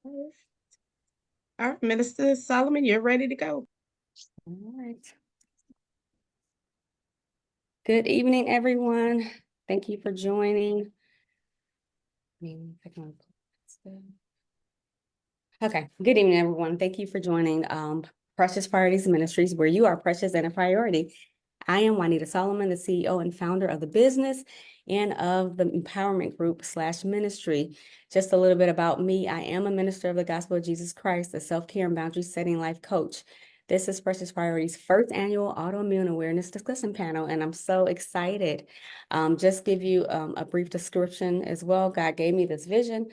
All right, Minister Solomon, you're ready to go. All right. Good evening, everyone. Thank you for joining. Okay, good evening, everyone. Thank you for joining Precious Priorities Ministries, where you are precious and a priority. I am Juanita Solomon, the CEO and founder of the business and of the empowerment group / ministry. Just a little bit about me. I am a minister of the gospel of Jesus Christ, a self-care and boundary setting life coach. This is Precious Priorities' first annual autoimmune awareness discussion panel, and I'm so excited. Just give you a brief description as well. God gave me this vision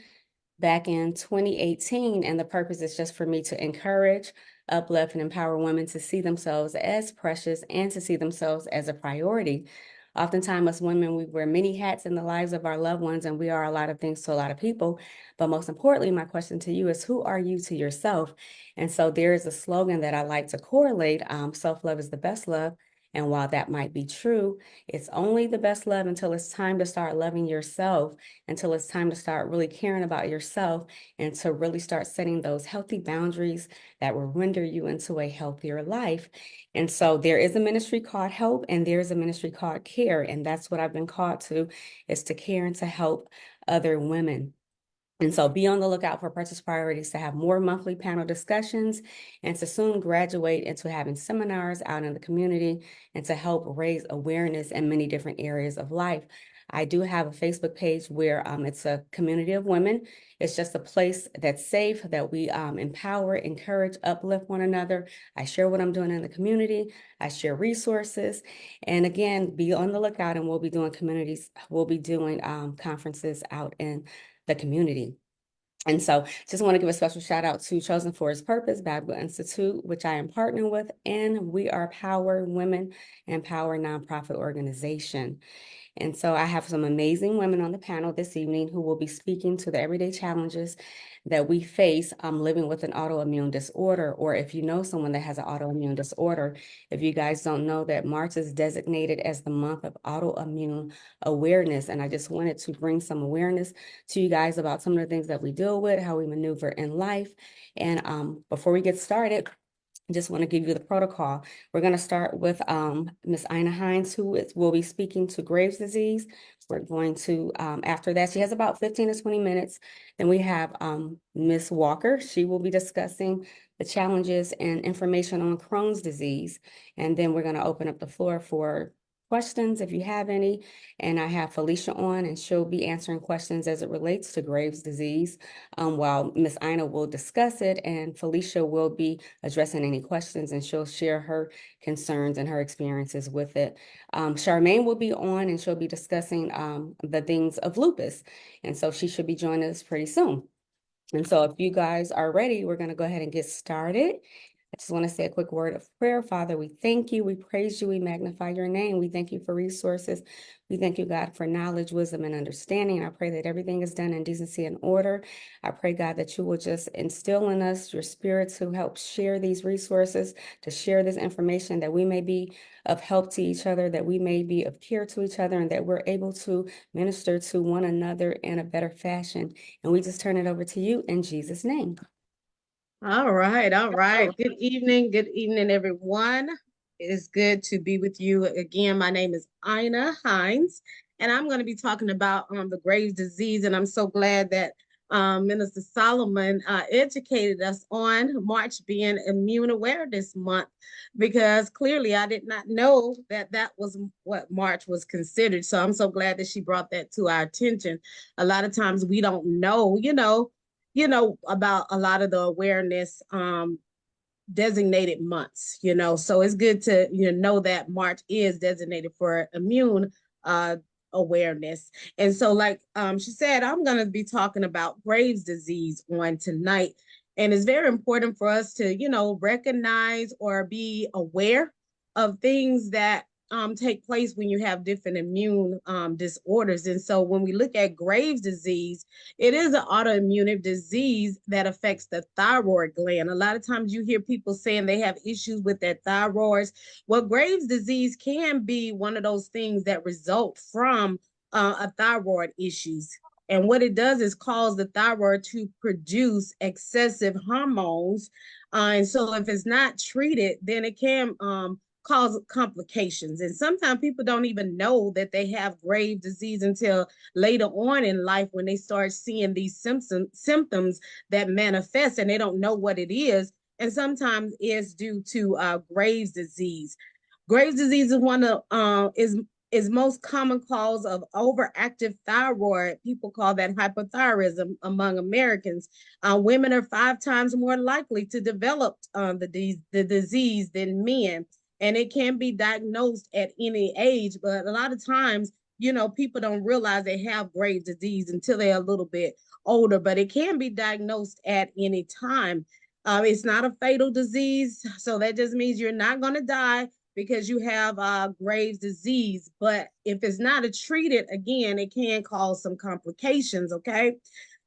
back in 2018, and the purpose is just for me to encourage, uplift, and empower women to see themselves as precious and to see themselves as a priority. Oftentimes, as women, we wear many hats in the lives of our loved ones, and we are a lot of things to a lot of people. But most importantly, my question to you is, who are you to yourself? And so there is a slogan that I like to correlate, self-love is the best love. And while that might be true, it's only the best love until it's time to start loving yourself, until it's time to start really caring about yourself and to really start setting those healthy boundaries that will render you into a healthier life. And so there is a ministry called Help and there's a ministry called Care. And that's what I've been called to, is to care and to help other women. And so be on the lookout for Precious Priorities to have more monthly panel discussions and to soon graduate into having seminars out in the community and to help raise awareness in many different areas of life. I do have a Facebook page where it's a community of women. It's just a place that's safe, that we empower, encourage, uplift one another. I share what I'm doing in the community. I share resources. And again, be on the lookout, and we'll be doing conferences out in the community. And so just want to give a special shout out to Chosen for His Purpose Bible Institute, which I am partnering with, and We Are Power Women and Power nonprofit organization. And so I have some amazing women on the panel this evening who will be speaking to the everyday challenges that we face living with an autoimmune disorder, or if you know someone that has an autoimmune disorder. If you guys don't know that March is designated as the month of autoimmune awareness, and I just wanted to bring some awareness to you guys about some of the things that we deal with, how we maneuver in life. And before we get started, I just want to give you the protocol. We're going to start with Ms. Ina Hines, who will be speaking to Graves' disease. We're going to, after that, she has about 15 to 20 minutes. Then we have Ms. Walker. She will be discussing the challenges and information on Crohn's disease. And then we're going to open up the floor for questions if you have any. And I have Felicia on, and she'll be answering questions as it relates to Graves' disease, while Ms. Ina will discuss it, and Felicia will be addressing any questions, and she'll share her concerns and her experiences with it. Charmaine will be on, and she'll be discussing the things of lupus. And so she should be joining us pretty soon. And so if you guys are ready, we're going to go ahead and get started. I just want to say a quick word of prayer. Father, we thank you, we praise you, we magnify your name. We thank you for resources. We thank you, God, for knowledge, wisdom, and understanding. I pray that everything is done in decency and order. I pray, God, that you will just instill in us your spirit to help share these resources, to share this information, that we may be of help to each other, that we may be of care to each other, and that we're able to minister to one another in a better fashion. And we just turn it over to you in Jesus' name. All right, all right. Good evening, everyone. It is good to be with you again. My name is Ina Hines, and I'm going to be talking about the Graves' disease. And I'm so glad that Minister Solomon educated us on March being Immune Awareness Month, because clearly I did not know that that was what March was considered. So I'm so glad that she brought that to our attention. A lot of times we don't know, about a lot of the awareness designated months, so it's good to know that March is designated for immune awareness. And so, like she said, I'm going to be talking about Graves' disease on tonight, and it's very important for us to recognize or be aware of things that take place when you have different immune disorders. And so when we look at Graves' disease, it is an autoimmune disease that affects the thyroid gland. A lot of times you hear people saying they have issues with their thyroids. Well, Graves' disease can be one of those things that result from a thyroid issues. And what it does is cause the thyroid to produce excessive hormones. And so if it's not treated, then it can cause complications. And sometimes people don't even know that they have Graves' disease until later on in life when they start seeing these symptoms that manifest and they don't know what it is. And sometimes it's due to Graves' disease. Graves' disease is one of is most common cause of overactive thyroid. People call that hypothyroidism among Americans. Women are 5 times more likely to develop the disease than men, and it can be diagnosed at any age. But a lot of times, people don't realize they have Graves' disease until they're a little bit older. But it can be diagnosed at any time. It's not a fatal disease, so that just means you're not going to die because you have Graves' disease. But if it's not treated, again, it can cause some complications, okay?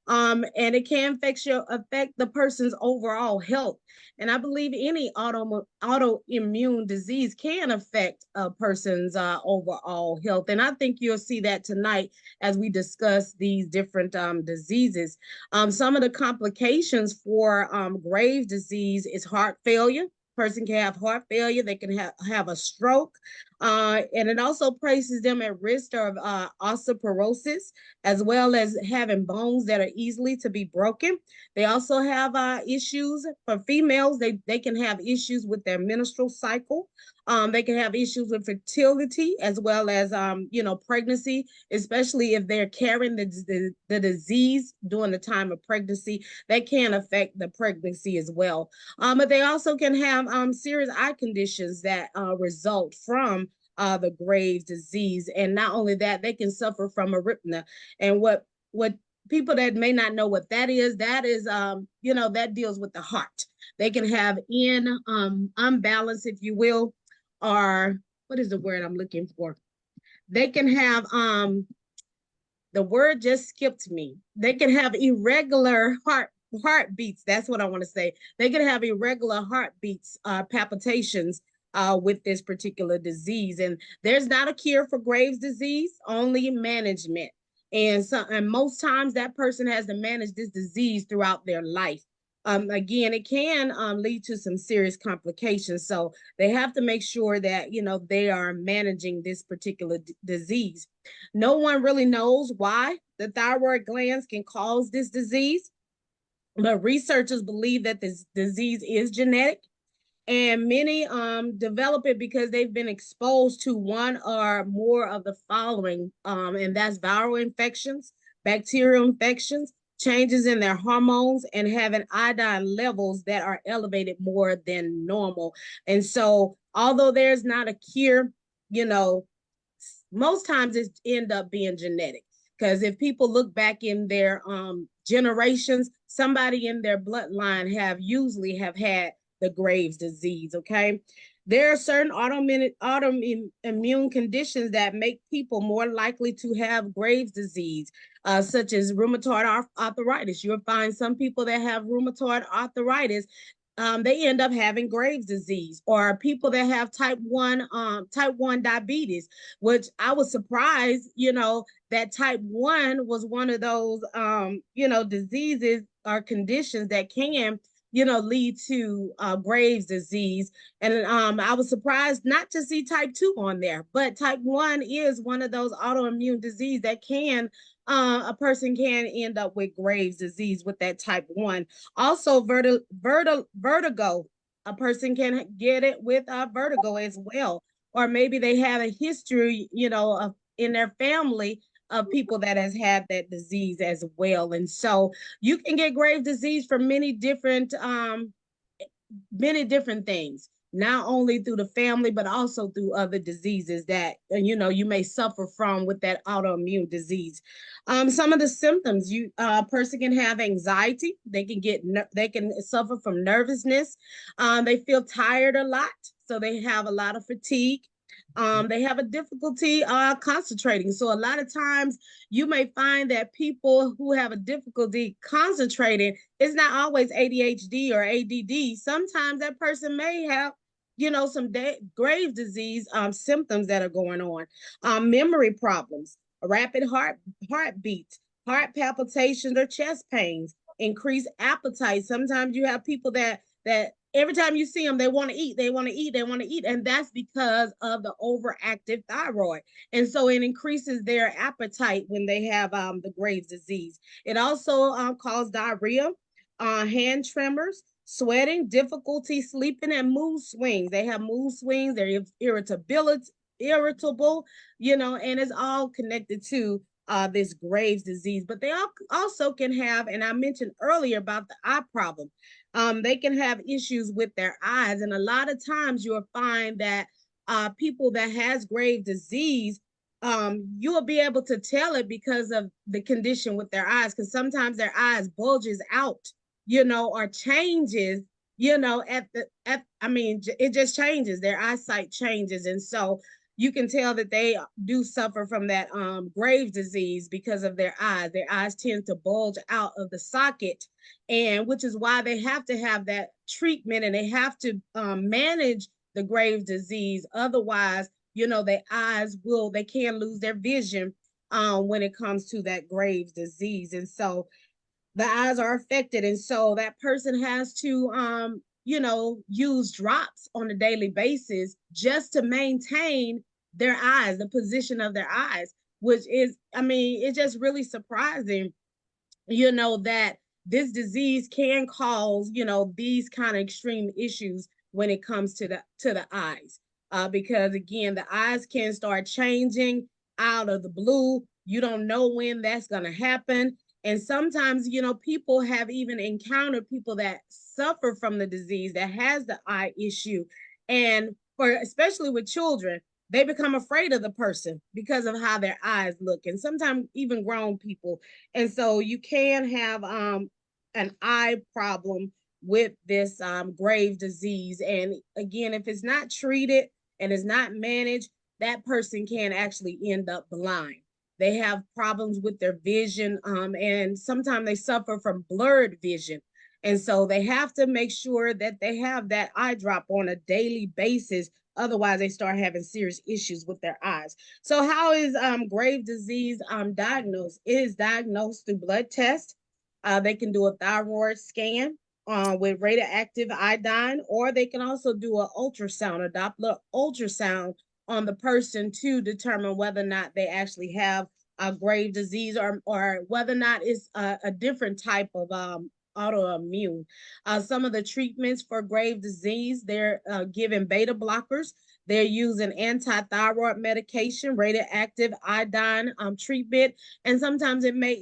And it can affect the person's overall health. And I believe any autoimmune disease can affect a person's overall health. And I think you'll see that tonight as we discuss these different diseases. Some of the complications for Graves' disease is heart failure. Person can have heart failure, they can have a stroke, and it also places them at risk of osteoporosis, as well as having bones that are easily to be broken. They also have issues for females. They can have issues with their menstrual cycle. They can have issues with fertility as well as pregnancy, especially if they're carrying the disease during the time of pregnancy. That can affect the pregnancy as well. But they also can have serious eye conditions that result from the Graves' disease. And not only that, they can suffer from arrhythmia. And what people that may not know what that is that deals with the heart. They can have unbalance, if you will, or what is the word I'm looking for? They can have the word just skipped me. They can have irregular heartbeats. That's what I want to say. They can have irregular heartbeats, palpitations with this particular disease. And there's not a cure for Graves' disease, only management. And most times that person has to manage this disease throughout their life. Again, it can lead to some serious complications. So they have to make sure that they are managing this particular disease. No one really knows why the thyroid glands can cause this disease, but researchers believe that this disease is genetic, and many develop it because they've been exposed to one or more of the following, and that's viral infections, bacterial infections, changes in their hormones, and having iodine levels that are elevated more than normal. And so, although there's not a cure, you know, most times it end up being genetic. Because if people look back in their generations, somebody in their bloodline usually have had the Graves' disease. Okay, there are certain autoimmune conditions that make people more likely to have Graves' disease, such as rheumatoid arthritis. You'll find some people that have rheumatoid arthritis, they end up having Graves' disease, or people that have type 1 diabetes, which I was surprised, that type 1 was one of those, diseases or conditions that can, lead to Graves' disease. And I was surprised not to see type 2 on there, but type 1 is one of those autoimmune disease that a person can end up with Graves' disease with that type 1. Also, vertigo. A person can get it with vertigo as well. Or maybe they have a history, in their family of people that has had that disease as well. And so you can get Graves' disease from many different things, not only through the family, but also through other diseases that, you may suffer from with that autoimmune disease. Some of the symptoms, a person can have anxiety. They can suffer from nervousness. They feel tired a lot. So they have a lot of fatigue. They have a difficulty concentrating. So a lot of times you may find that people who have a difficulty concentrating, it's not always ADHD or ADD. Sometimes that person may have, some Graves' disease symptoms that are going on. Memory problems, rapid heartbeats, heart palpitations or chest pains, increased appetite. Sometimes you have people that every time you see them, they want to eat, they want to eat, they want to eat, and that's because of the overactive thyroid. And so it increases their appetite when they have the Graves' disease. It also causes diarrhea, hand tremors, sweating, difficulty sleeping, and mood swings. They have mood swings, they're irritable, and it's all connected to this Graves' disease. But they also can have, and I mentioned earlier about the eye problem. They can have issues with their eyes, and a lot of times you'll find that people that has Graves' disease, you will be able to tell it because of the condition with their eyes, because sometimes their eyes bulges out, or changes, it just changes, their eyesight changes. And so you can tell that they do suffer from that Graves' disease because of their eyes. Their eyes tend to bulge out of the socket, and which is why they have to have that treatment, and they have to manage the Graves' disease. Otherwise, they can lose their vision when it comes to that Graves' disease. And so the eyes are affected, and so that person has to use drops on a daily basis just to maintain their eyes, the position of their eyes, which is, it's just really surprising, that this disease can cause, these kind of extreme issues when it comes to the eyes. Because again, the eyes can start changing out of the blue. You don't know when that's going to happen. And sometimes, people have even encountered people that suffer from the disease that has the eye issue. And especially with children, they become afraid of the person because of how their eyes look. And sometimes even grown people. And so you can have an eye problem with this Graves' disease. And again, if it's not treated and is not managed, that person can actually end up blind. They have problems with their vision, and sometimes they suffer from blurred vision. And so they have to make sure that they have that eye drop on a daily basis. Otherwise, they start having serious issues with their eyes. So, how is Graves' disease diagnosed? It is diagnosed through blood tests. They can do a thyroid scan with radioactive iodine, or they can also do an ultrasound, a Doppler ultrasound on the person to determine whether or not they actually have a Graves' disease, or whether or not it's a different type of autoimmune. Some of the treatments for Graves' disease, they're giving beta blockers. They're using anti-thyroid medication, radioactive iodine treatment, and sometimes it may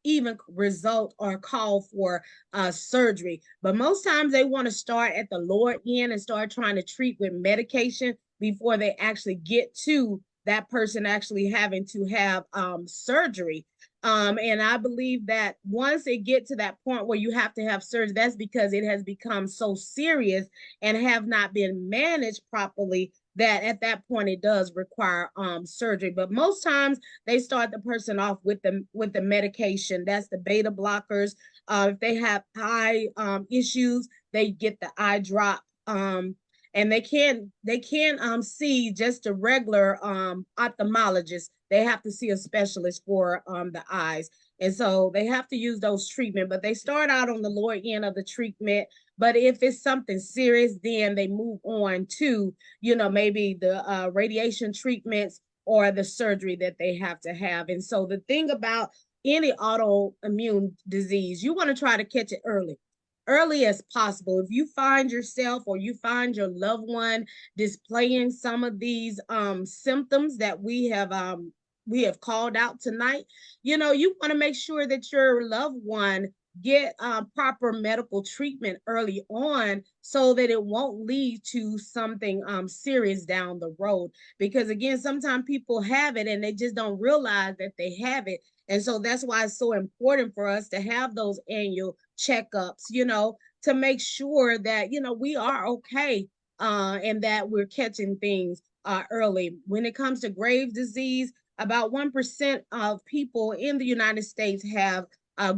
even result or call for surgery. But most times they want to start at the lower end and start trying to treat with medication before they actually get to that person actually having to have surgery. And I believe that once it get to that point where you have to have surgery, that's because it has become so serious and have not been managed properly, that at that point it does require surgery. But most times they start the person off with the medication. That's the beta blockers. If they have eye issues, they get the eye drop. And they can't see just a regular ophthalmologist. They have to see a specialist for the eyes. And so they have to use those treatment, but they start out on the lower end of the treatment. But if it's something serious, then they move on to, maybe the radiation treatments or the surgery that they have to have. And so the thing about any autoimmune disease, you want to try to catch it early as possible. If you find yourself or you find your loved one displaying some of these symptoms that we have called out tonight, you want to make sure that your loved one get proper medical treatment early on, so that it won't lead to something serious down the road. Because again, sometimes people have it and they just don't realize that they have it. And so that's why it's so important for us to have those annual checkups, to make sure that, we are okay, and that we're catching things early. When it comes to Graves' disease, about 1% of people in the United States have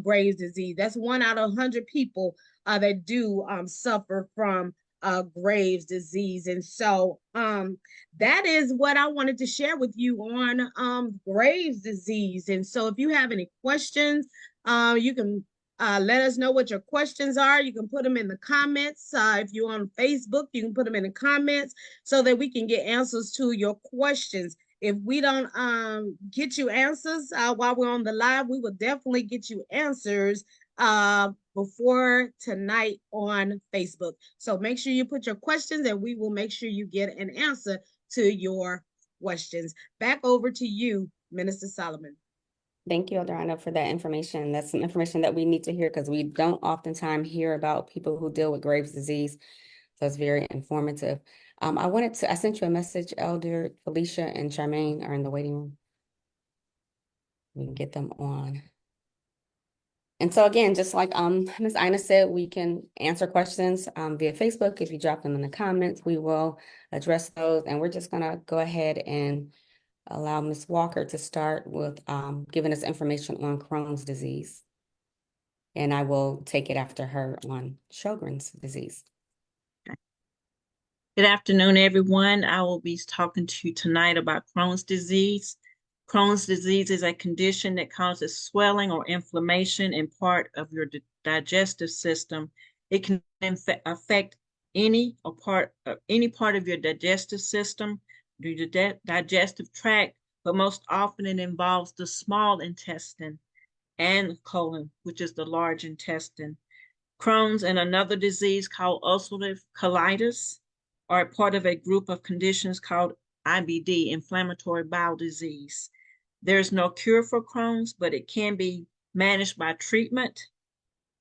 Graves' disease. That's 1 out of 100 people that do suffer from Graves' disease. And so that is what I wanted to share with you on Graves' disease. And so if you have any questions, you can let us know what your questions are. You can put them in the comments. If you're on Facebook, you can put them in the comments so that we can get answers to your questions. If we don't get you answers while we're on the live, we will definitely get you answers before tonight on Facebook. So make sure you put your questions and we will make sure you get an answer to your questions. Back over to you, Minister Solomon. Thank you, Eldrana, for that information. That's some information that we need to hear because we don't oftentimes hear about people who deal with Graves' disease. So it's very informative. I sent you a message, Elder Felicia and Charmaine are in the waiting room. We can get them on. And so again, just like Ms. Ina said, we can answer questions via Facebook. If you drop them in the comments, we will address those. And we're just gonna go ahead and allow Ms. Walker to start with giving us information on Crohn's disease. And I will take it after her on Sjogren's disease. Good afternoon, everyone. I will be talking to you tonight about Crohn's disease. Crohn's disease is a condition that causes swelling or inflammation in part of your digestive system. It can affect any part of your digestive system, your digestive tract, but most often it involves the small intestine and colon, which is the large intestine. Crohn's and another disease called ulcerative colitis are part of a group of conditions called IBD, inflammatory bowel disease. There's no cure for Crohn's, but it can be managed by treatment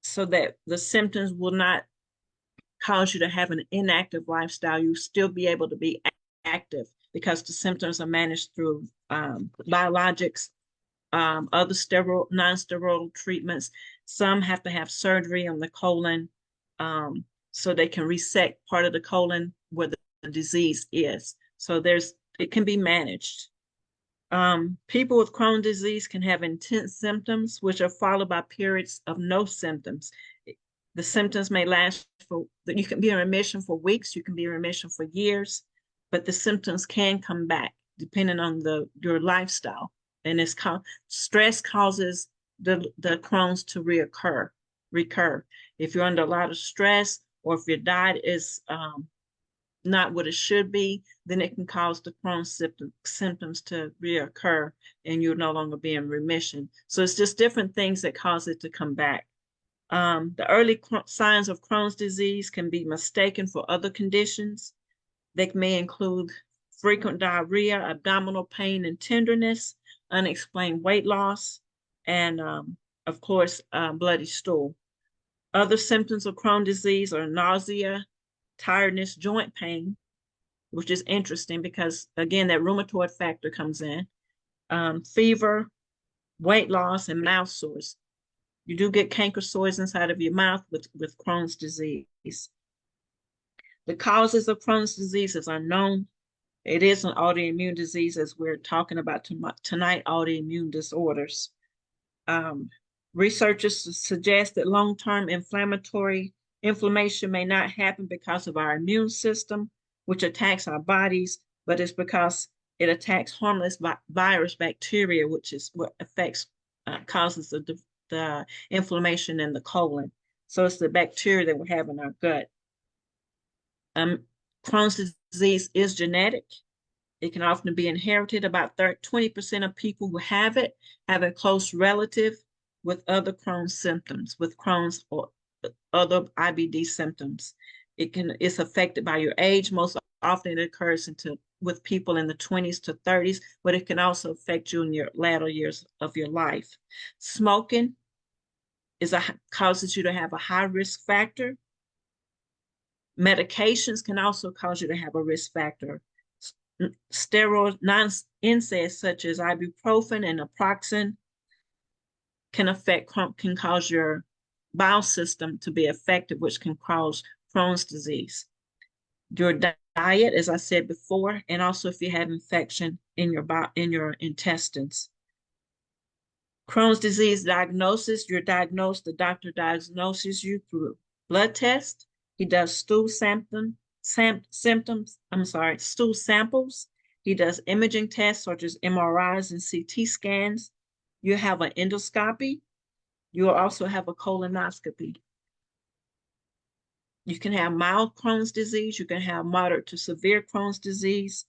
so that the symptoms will not cause you to have an inactive lifestyle. You still be able to be active because the symptoms are managed through biologics, other steroid, non-steroidal treatments. Some have to have surgery on the colon so they can resect part of the colon where the disease is. So it can be managed. People with Crohn's disease can have intense symptoms, which are followed by periods of no symptoms. The symptoms may last you can be in remission for weeks, you can be in remission for years, but the symptoms can come back depending on your lifestyle. And stress causes the Crohn's to recur. If you're under a lot of stress, or if your diet is not what it should be, then it can cause the Crohn's symptoms to reoccur and you'll no longer be in remission. So it's just different things that cause it to come back. The early signs of Crohn's disease can be mistaken for other conditions. They may include frequent diarrhea, abdominal pain and tenderness, unexplained weight loss, and of course, bloody stool. Other symptoms of Crohn's disease are nausea, tiredness, joint pain, which is interesting because, again, that rheumatoid factor comes in, fever, weight loss, and mouth sores. You do get canker sores inside of your mouth with Crohn's disease. The causes of Crohn's disease is unknown. It is an autoimmune disease, as we're talking about tonight, autoimmune disorders. Researchers suggest that long-term inflammation may not happen because of our immune system, which attacks our bodies, but it's because it attacks harmless virus bacteria, which is what causes the inflammation in the colon. So it's the bacteria that we have in our gut. Crohn's disease is genetic. It can often be inherited. About 20% of people who have it have a close relative with other Crohn's symptoms, with Crohn's or other IBD symptoms. It's affected by your age. Most often it occurs with people in the 20s to 30s, but it can also affect you in your latter years of your life. Smoking causes you to have a high risk factor. Medications can also cause you to have a risk factor. Steroid non-NSAIDs such as ibuprofen and naproxen can cause your bowel system to be affected, which can cause Crohn's disease. Your diet, as I said before, and also if you have infection in your intestines. Crohn's disease diagnosis, the doctor diagnoses you through blood test, He does stool samples. He does imaging tests such as MRIs and CT scans. You have an endoscopy. You will also have a colonoscopy. You can have mild Crohn's disease. You can have moderate to severe Crohn's disease.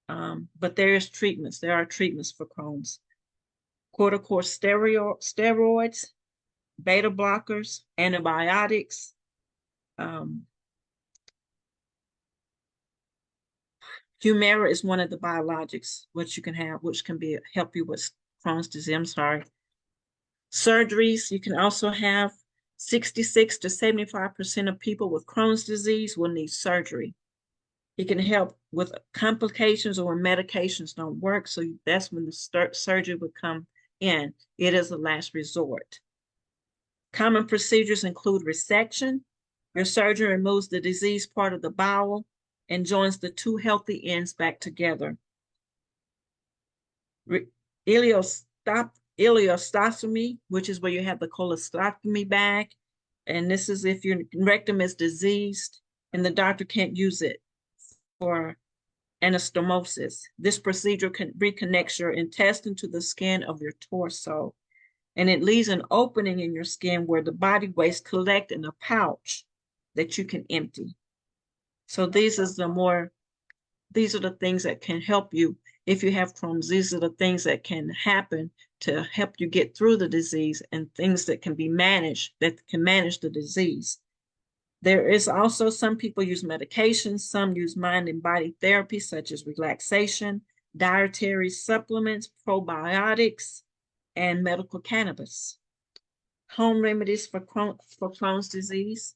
But there are treatments for Crohn's. Corticosteroids, beta blockers, antibiotics. Humira is one of the biologics which you can have, which can help you with Crohn's disease. I'm sorry. Surgeries, you can also have 66 to 75% of people with Crohn's disease will need surgery. It can help with complications or when medications don't work. So that's when the surgery would come in. It is a last resort. Common procedures include resection. Your surgeon removes the diseased part of the bowel and joins the two healthy ends back together. Ileostomy, which is where you have the colostomy bag. And this is if your rectum is diseased and the doctor can't use it for anastomosis. This procedure reconnects your intestine to the skin of your torso, and it leaves an opening in your skin where the body waste collect in a pouch that you can empty. So these are the things that can help you if you have Crohn's. These are the things that can happen to help you get through the disease and things that can be managed, that can manage the disease. There is also some people use medications, some use mind and body therapy, such as relaxation, dietary supplements, probiotics, and medical cannabis. Home remedies for Crohn's disease,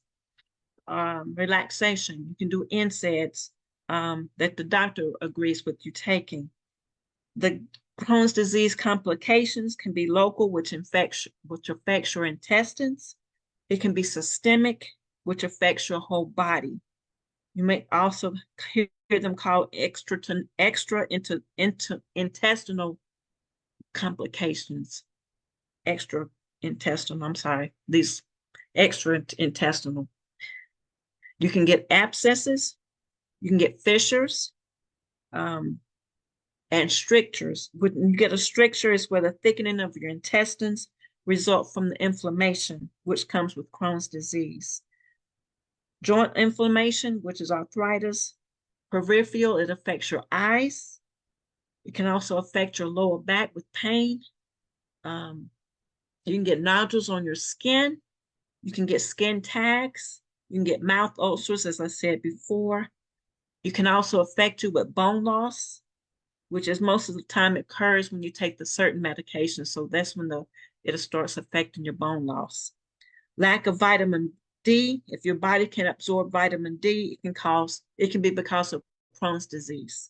relaxation. You can do NSAIDs that the doctor agrees with you taking. The Crohn's disease complications can be local, which affects your intestines. It can be systemic, which affects your whole body. You may also hear them called intestinal complications. These extra intestinal. You can get abscesses, you can get fissures, and strictures. When you get a stricture, is where the thickening of your intestines result from the inflammation, which comes with Crohn's disease. Joint inflammation, which is arthritis. Peripheral, it affects your eyes. It can also affect your lower back with pain. You can get nodules on your skin. You can get skin tags. You can get mouth ulcers, as I said before. You can also affect you with bone loss, which is most of the time occurs when you take the certain medication. So that's when it starts affecting your bone loss. Lack of vitamin D, if your body can absorb vitamin D, it can be because of Crohn's disease.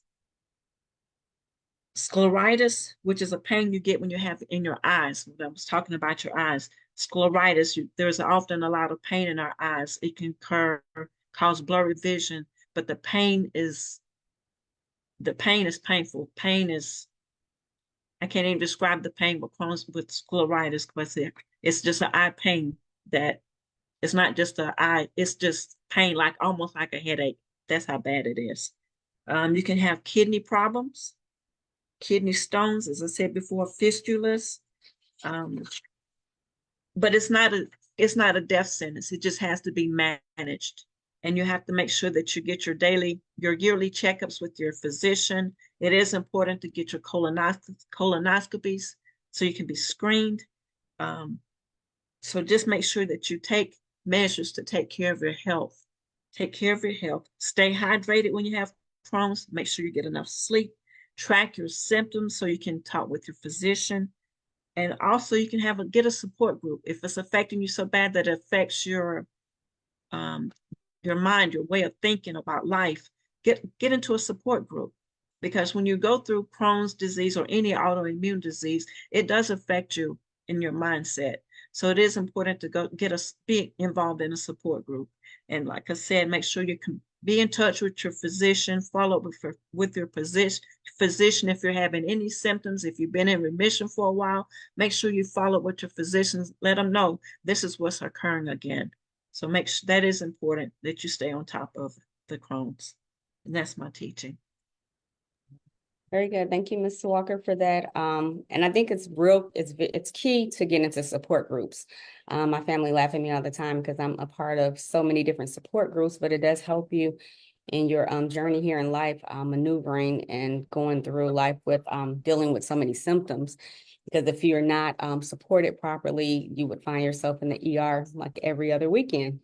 Scleritis, which is a pain you get when you have in your eyes. When I was talking about your eyes, scleritis, there's often a lot of pain in our eyes. It can cause blurry vision, but the pain is painful. I can't even describe the pain with scleritis, but it's just an eye pain that it's not just an eye, it's just pain, almost like a headache. That's how bad it is. You can have kidney problems, kidney stones, as I said before, fistulas. But it's not a death sentence. It just has to be managed. And you have to make sure that you get your yearly checkups with your physician. It is important to get your colonoscopies so you can be screened. So just make sure that you take measures to take care of your health. Take care of your health. Stay hydrated when you have Crohn's. Make sure you get enough sleep. Track your symptoms so you can talk with your physician. And also you can get a support group if it's affecting you so bad that it affects your mind, your way of thinking about life. Get into a support group, because when you go through Crohn's disease or any autoimmune disease, it does affect you in your mindset. So it is important to be involved in a support group. And like I said, make sure you can be in touch with your physician, follow up with your physician if you're having any symptoms. If you've been in remission for a while, make sure you follow up with your physicians. Let them know this is what's occurring again. So make sure that is important that you stay on top of the Crohn's. And that's my teaching. Very good. Thank you, Ms. Walker, for that. And I think it's key to get into support groups. My family laugh at me all the time because I'm a part of so many different support groups, but it does help you in your journey here in life, maneuvering and going through life with dealing with so many symptoms. Because if you're not supported properly, you would find yourself in the ER like every other weekend.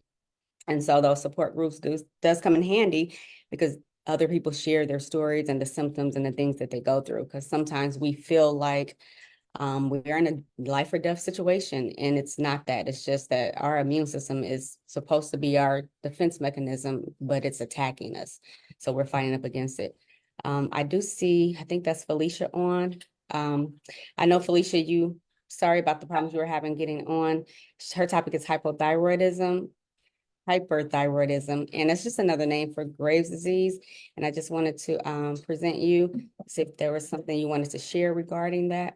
And so those support groups does come in handy because other people share their stories and the symptoms and the things that they go through. Because sometimes we feel like we're in a life or death situation, and it's not that. It's just that our immune system is supposed to be our defense mechanism, but it's attacking us. So we're fighting up against it. I do see, I think that's Felicia on. I know Felicia, sorry about the problems you were having getting on. Her topic is hyperthyroidism, and it's just another name for Graves' disease. And I just wanted to present you, see if there was something you wanted to share regarding that.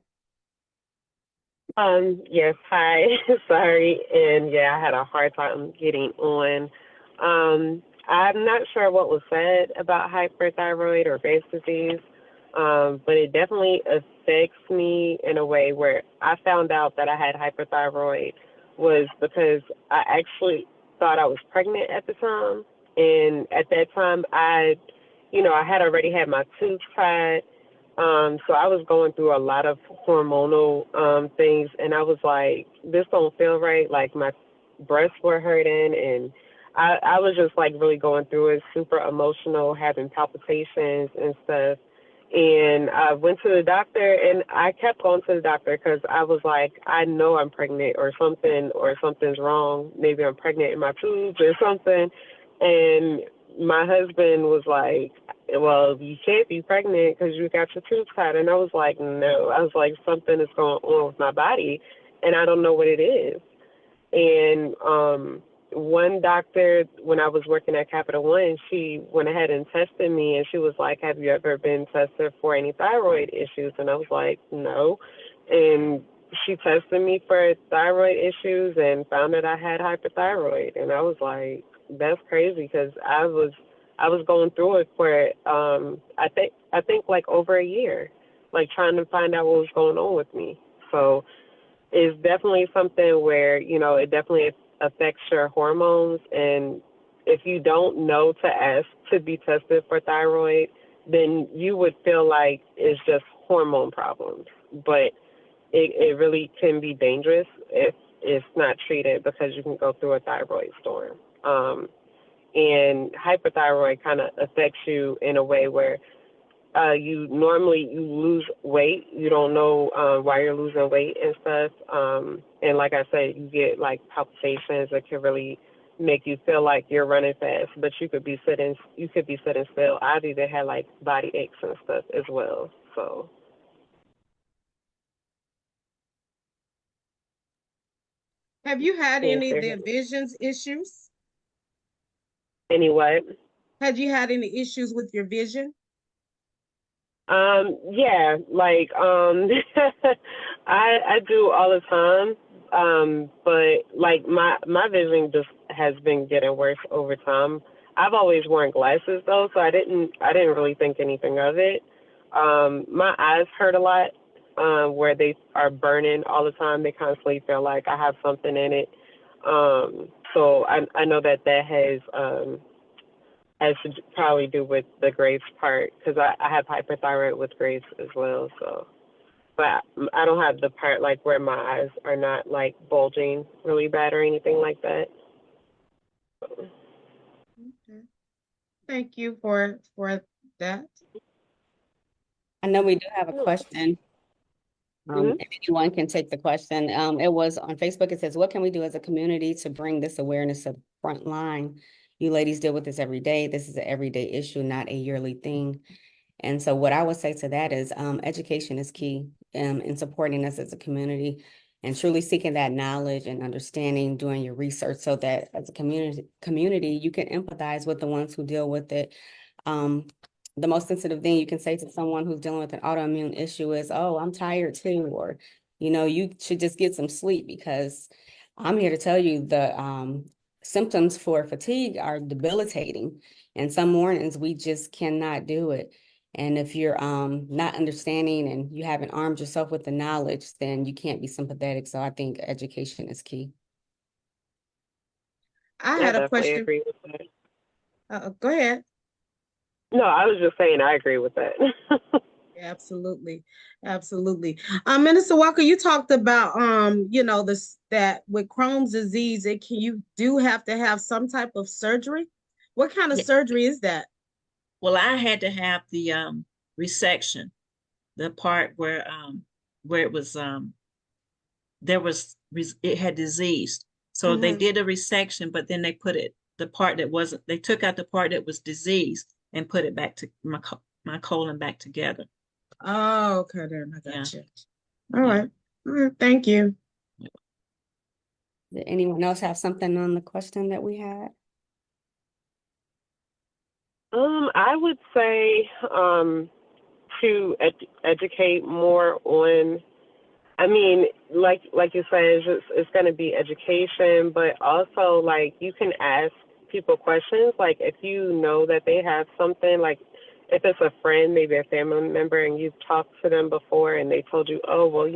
Yes, hi. Sorry. And yeah, I had a hard time getting on. I'm not sure what was said about hyperthyroid or Graves' disease, but it definitely affects me in a way where I found out that I had hyperthyroid was because I actually thought I was pregnant at the time. And at that time, I had already had my tubes tied. So I was going through a lot of hormonal things, and I was like, this don't feel right. Like my breasts were hurting, and I was just like really going through it, super emotional, having palpitations and stuff. And I went to the doctor, and I kept going to the doctor because I was like, I know I'm pregnant or something's wrong. Maybe I'm pregnant in my tubes or something. And my husband was like, well, you can't be pregnant because you got your tubes tied. And I was like, no. I was like, something is going on with my body, and I don't know what it is. And one doctor, when I was working at Capital One, she went ahead and tested me, and she was like, have you ever been tested for any thyroid issues? And I was like, no. And she tested me for thyroid issues and found that I had hyperthyroid. And I was like, that's crazy because I was going through it for I think like over a year, like trying to find out what was going on with me. So it's definitely something where, it definitely affects your hormones. And if you don't know to ask to be tested for thyroid, then you would feel like it's just hormone problems. But it really can be dangerous if it's not treated because you can go through a thyroid storm. And hyperthyroid kind of affects you in a way where you lose weight. You don't know why you're losing weight and stuff. And like I said, you get like palpitations that can really make you feel like you're running fast, but you could be sitting still. I've even had like body aches and stuff as well. So Have you had yes, any of the visions issues? anyway. Have you had any issues with your vision? Yeah, like I do all the time. But like my vision just has been getting worse over time. I've always worn glasses though, so I didn't really think anything of it. My eyes hurt a lot, where they are burning all the time. They constantly feel like I have something in it. So I know that has to probably do with the Graves part because I have hyperthyroid with Graves as well. So, but I don't have the part like where my eyes are not like bulging really bad or anything like that. Okay. Thank you for that. I know we do have a question. Mm-hmm. If anyone can take the question. It was on Facebook. It says, what can we do as a community to bring this awareness to the front line? You ladies deal with this every day. This is an everyday issue, not a yearly thing. And so what I would say to that is education is key in supporting us as a community and truly seeking that knowledge and understanding, doing your research so that as a community, you can empathize with the ones who deal with it. Um, the most sensitive thing you can say to someone who's dealing with an autoimmune issue is, oh, I'm tired too, or, you should just get some sleep because I'm here to tell you symptoms for fatigue are debilitating. And some mornings we just cannot do it. And if you're not understanding and you haven't armed yourself with the knowledge, then you can't be sympathetic. So I think education is key. I I had a definitely question. agree with that. Go ahead. No, I was just saying I agree with that. Absolutely. Absolutely. Minister Walker, you talked about this that with Crohn's disease, you do have to have some type of surgery. What kind of Yeah. surgery is that? Well, I had to have the resection, the part where it was it had diseased. So they Hmm. did a resection, but then they put the part that wasn't, they took out the part that was diseased and put it back to my colon back together. Oh, okay, then I Yeah. got you. All Yeah. right. All right. Thank you. Did anyone else have something on the question that we had? I would say to educate more on. I mean, like you said, it's going to be education, but also like you can ask people questions. Like if you know that they have something, like if it's a friend, maybe a family member, and you've talked to them before, and they told you, oh well,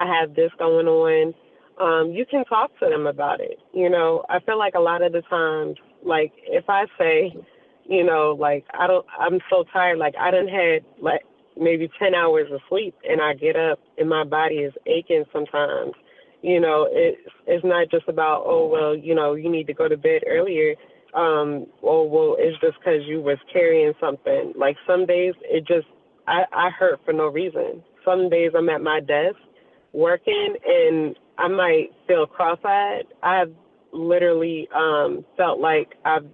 I have this going on. You can talk to them about it. I feel like a lot of the times, like if I say, like I'm so tired, like I done had like maybe 10 hours of sleep and I get up and my body is aching sometimes. It's not just about, oh, well, you need to go to bed earlier. Or, well, it's just because you was carrying something. Like some days I hurt for no reason. Some days I'm at my desk working and I might feel cross-eyed. I've literally felt like I've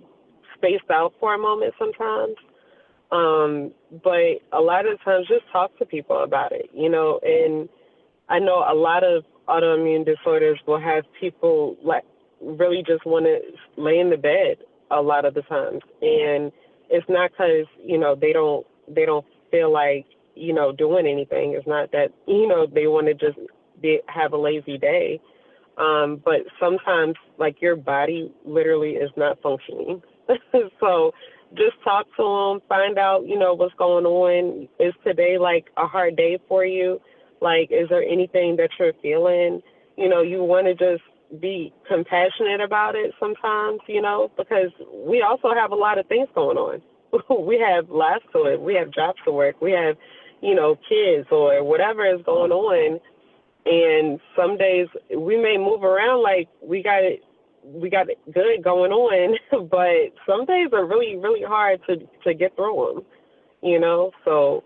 spaced out for a moment sometimes. But a lot of times just talk to people about it, and I know a lot of autoimmune disorders will have people like really just want to lay in the bed a lot of the times. And it's not because, they don't feel like, doing anything. It's not that, they want to just have a lazy day. But sometimes like your body literally is not functioning. So just talk to them, find out, what's going on. Is today like a hard day for you? Like, is there anything that you're feeling? You want to just be compassionate about it sometimes, because we also have a lot of things going on. We have lives to live. We have jobs to work. We have, kids or whatever is going on. And some days we may move around like we got it good going on, but some days are really, really hard to get through them, So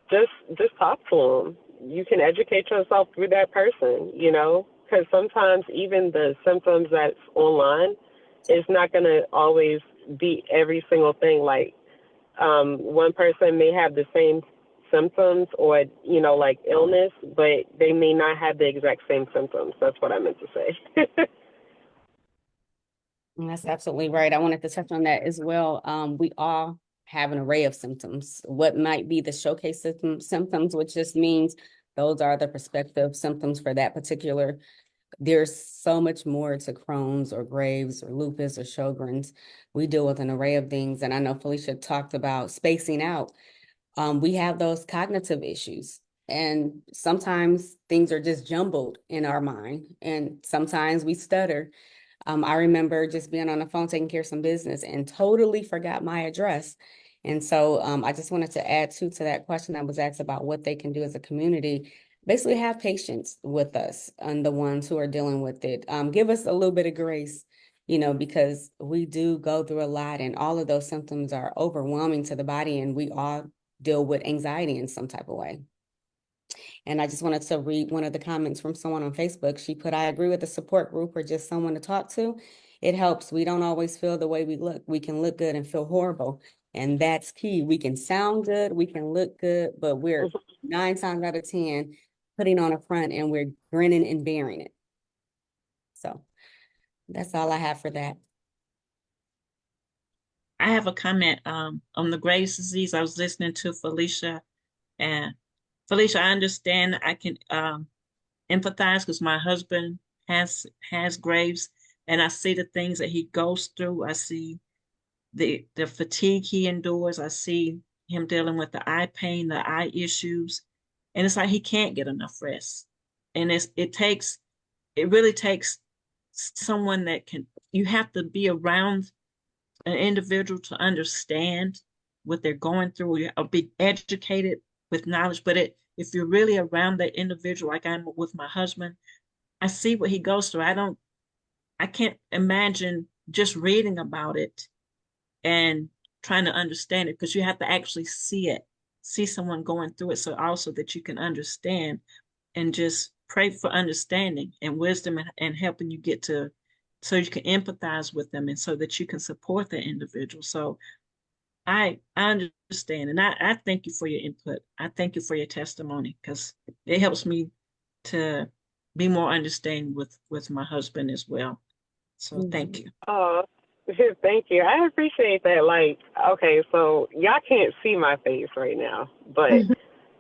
just talk to them. You can educate yourself through that person, because sometimes even the symptoms that's online is not going to always be every single thing. Like one person may have the same symptoms or like illness, but they may not have the exact same symptoms. That's what I meant to say. That's absolutely right. I wanted to touch on that as well. We all have an array of symptoms. What might be the showcase symptoms, which just means those are the prospective symptoms for that particular. There's so much more to Crohn's or Graves or lupus or Sjogren's. We deal with an array of things. And I know Felicia talked about spacing out. We have those cognitive issues. And sometimes things are just jumbled in our mind. And sometimes we stutter. I remember just being on the phone taking care of some business and totally forgot my address. And so I just wanted to add to that question I was asked about what they can do as a community. Basically have patience with us and the ones who are dealing with it. Give us a little bit of grace, because we do go through a lot and all of those symptoms are overwhelming to the body and we all deal with anxiety in some type of way. And I just wanted to read one of the comments from someone on Facebook. She put, I agree with the support group or just someone to talk to. It helps. We don't always feel the way we look. We can look good and feel horrible. And that's key. We can sound good, we can look good, but we're 9 times out of 10 putting on a front and we're grinning and bearing it. So that's all I have for that. I have a comment on the Graves' disease. I was listening to Felicia, and Felicia, I understand. I can empathize because my husband has Graves, and I see the things that he goes through. I see the fatigue he endures. I see him dealing with the eye pain, the eye issues, and it's like he can't get enough rest. And it really takes someone that can. You have to be around an individual to understand what they're going through, or be educated with knowledge. But if you're really around that individual, like I'm with my husband, I see what he goes through. I can't imagine just reading about it and trying to understand it, because you have to actually see someone going through it, so also that you can understand, and just pray for understanding and wisdom, and helping you get to, so you can empathize with them, and so that you can support the individual. So I understand, and I thank you for your input. I thank you for your testimony, because it helps me to be more understanding with my husband as well. So thank you. Oh, thank you. I appreciate that. Like, okay, so y'all can't see my face right now, but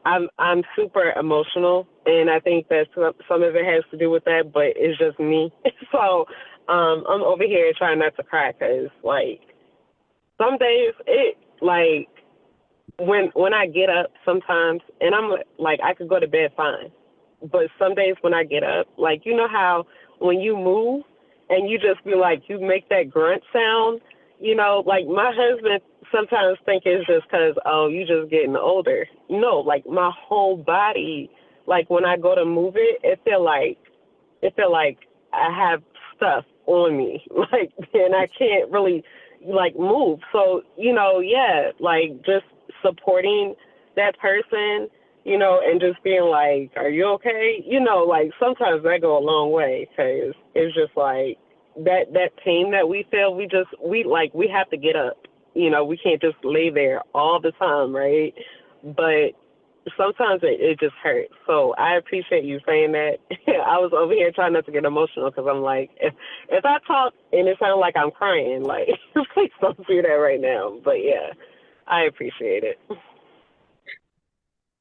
I'm super emotional, and I think that some of it has to do with that, but it's just me. So I'm over here trying not to cry, because like some days it like when I get up sometimes, and I'm like I could go to bed fine, but some days when I get up, like you know how when you move and you just be like you make that grunt sound, like my husband sometimes think it's just because oh you just getting older. No, like my whole body, like when I go to move it, it feel like I have stuff on me, like, and I can't really like move. So, yeah, like just supporting that person, and just being like, are you okay? Like sometimes that go a long way, because it's just like that pain that we feel, we have to get up. We can't just lay there all the time, right? But sometimes it just hurts. So I appreciate you saying that. I was over here trying not to get emotional, because I'm like, if I talk and it sounds like I'm crying, like please don't do that right now. But yeah, I appreciate it.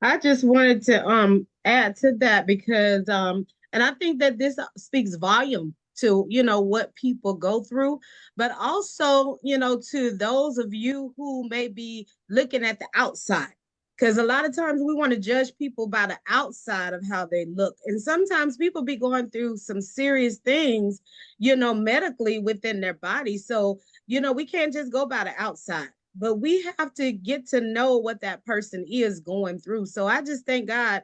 I just wanted to add to that because and I think that this speaks volume to what people go through, but also to those of you who may be looking at the outside, because a lot of times we want to judge people by the outside of how they look, and sometimes people be going through some serious things medically within their body. So we can't just go by the outside, but we have to get to know what that person is going through. So I just thank God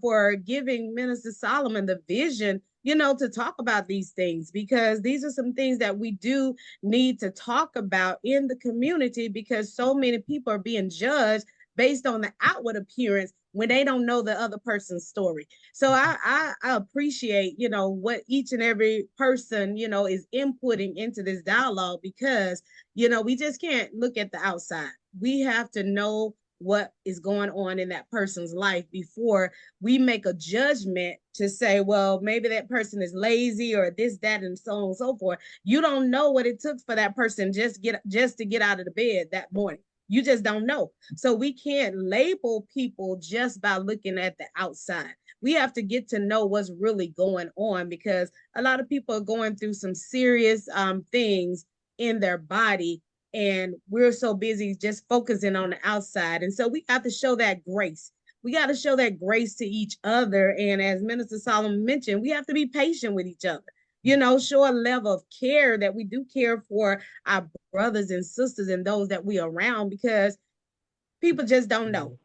for giving Minister Solomon the vision, to talk about these things, because these are some things that we do need to talk about in the community, because so many people are being judged based on the outward appearance when they don't know the other person's story. So I appreciate, what each and every person, is inputting into this dialogue, because we just can't look at the outside. We have to know what is going on in that person's life before we make a judgment to say, well, maybe that person is lazy or this, that, and so on and so forth. You don't know what it took for that person just to get out of the bed that morning. You just don't know. So we can't label people just by looking at the outside. We have to get to know what's really going on, because a lot of people are going through some serious things in their body, and we're so busy just focusing on the outside. And so we have to show that grace. We got to show that grace to each other. And as Minister Solomon mentioned, we have to be patient with each other. Show a level of care, that we do care for our brothers and sisters and those that we are around, because people just don't know.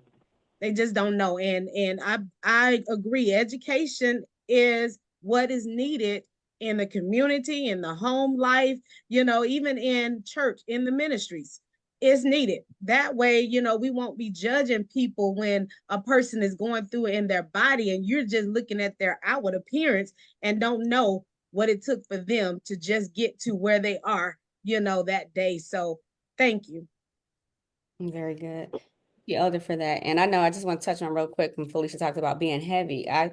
They just don't know. And I agree. Education is what is needed in the community, in the home life, even in church, in the ministries. It's needed. That way, we won't be judging people when a person is going through it in their body, and you're just looking at their outward appearance and don't know what it took for them to just get to where they are, that day. So thank you. Very good. You Elder for that. And I know I just want to touch on real quick when Felicia talked about being heavy. I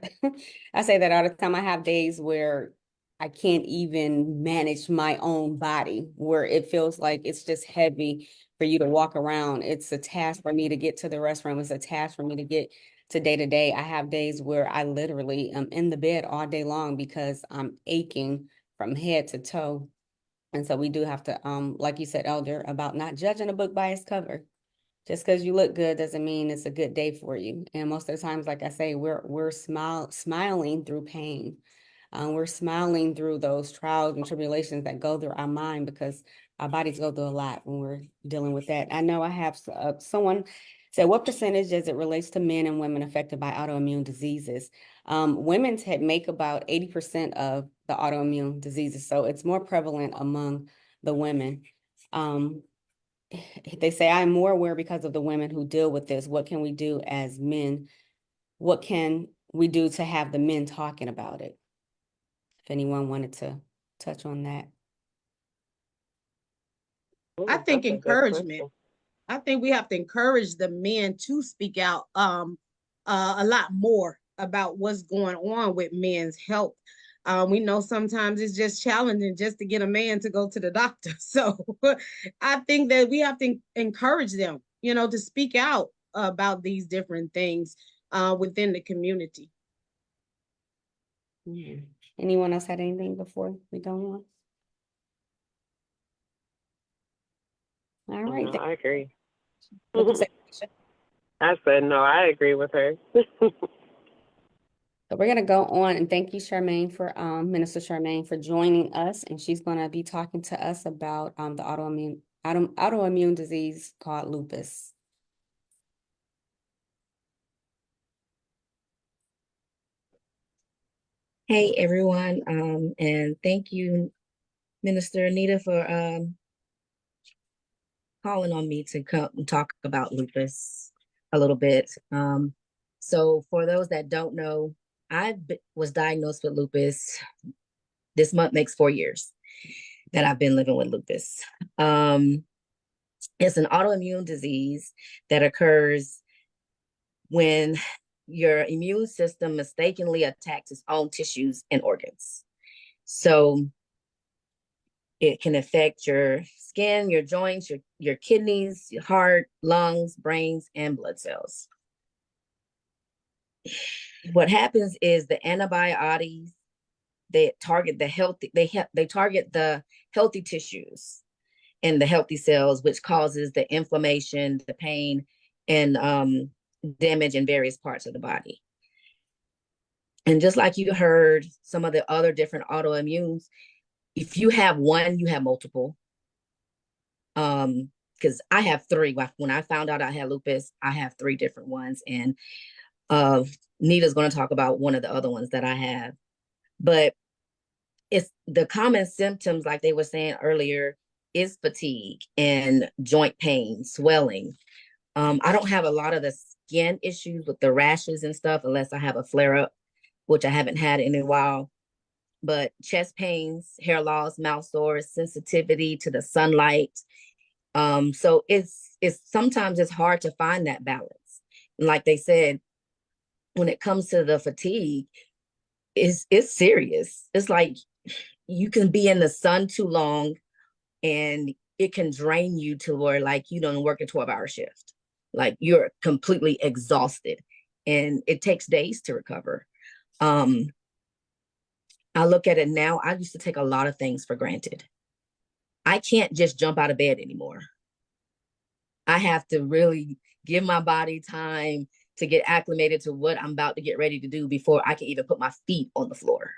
say that all the time. I have days where I can't even manage my own body, where it feels like it's just heavy for you to walk around. It's a task for me to get to the restroom. It's a task for me to get to day. I have days where I literally am in the bed all day long because I'm aching from head to toe. And so we do have to, like you said, Elder, about not judging a book by its cover. Just because you look good doesn't mean it's a good day for you. And most of the times, like I say, we're smiling through pain. We're smiling through those trials and tribulations that go through our mind because our bodies go through a lot when we're dealing with that. I know I have someone said, what percentage as it relates to men and women affected by autoimmune diseases? Women make about 80% of the autoimmune diseases, so it's more prevalent among the women. They say, I'm more aware because of the women who deal with this. What can we do as men? What can we do to have the men talking about it? If anyone wanted to touch on that. I think That's a good encouragement. question. I think we have to encourage the men to speak out a lot more about what's going on with men's health. We know sometimes it's just challenging just to get a man to go to the doctor. So I think that we have to encourage them, to speak out about these different things within the community. Yeah. Anyone else had anything before we go on? All right. No, I agree. What you say, Keisha? I said, no, I agree with her. So we're gonna go on and thank you, Charmaine, for Minister Charmaine, for joining us, and she's gonna be talking to us about the autoimmune disease called lupus. Hey everyone, and thank you, Minister Anita, for calling on me to come and talk about lupus a little bit. So for those that don't know, was diagnosed with lupus. This month makes 4 years that I've been living with lupus. It's an autoimmune disease that occurs when your immune system mistakenly attacks its own tissues and organs. So it can affect your skin, your joints, your kidneys, your heart, lungs, brains, and blood cells. What happens is the antibodies, they target the healthy, they target the healthy tissues and the healthy cells, which causes the inflammation, the pain, and damage in various parts of the body. And just like you heard some of the other different autoimmunes, if you have one, you have multiple. Because I have 3. When I found out I had lupus, I have 3 different ones, and Nita's going to talk about one of the other ones that I have. But it's the common symptoms, like they were saying earlier, is fatigue and joint pain, swelling. I don't have a lot of the skin issues with the rashes and stuff unless I have a flare up, which I haven't had in a while. But chest pains, hair loss, mouth sores, sensitivity to the sunlight. So it's sometimes it's hard to find that balance. And like they said, when it comes to the fatigue, it's serious. It's like you can be in the sun too long and it can drain you to where like you don't work a 12-hour shift. Like you're completely exhausted and it takes days to recover. I look at it now, I used to take a lot of things for granted. I can't just jump out of bed anymore. I have to really give my body time to get acclimated to what I'm about to get ready to do before I can even put my feet on the floor.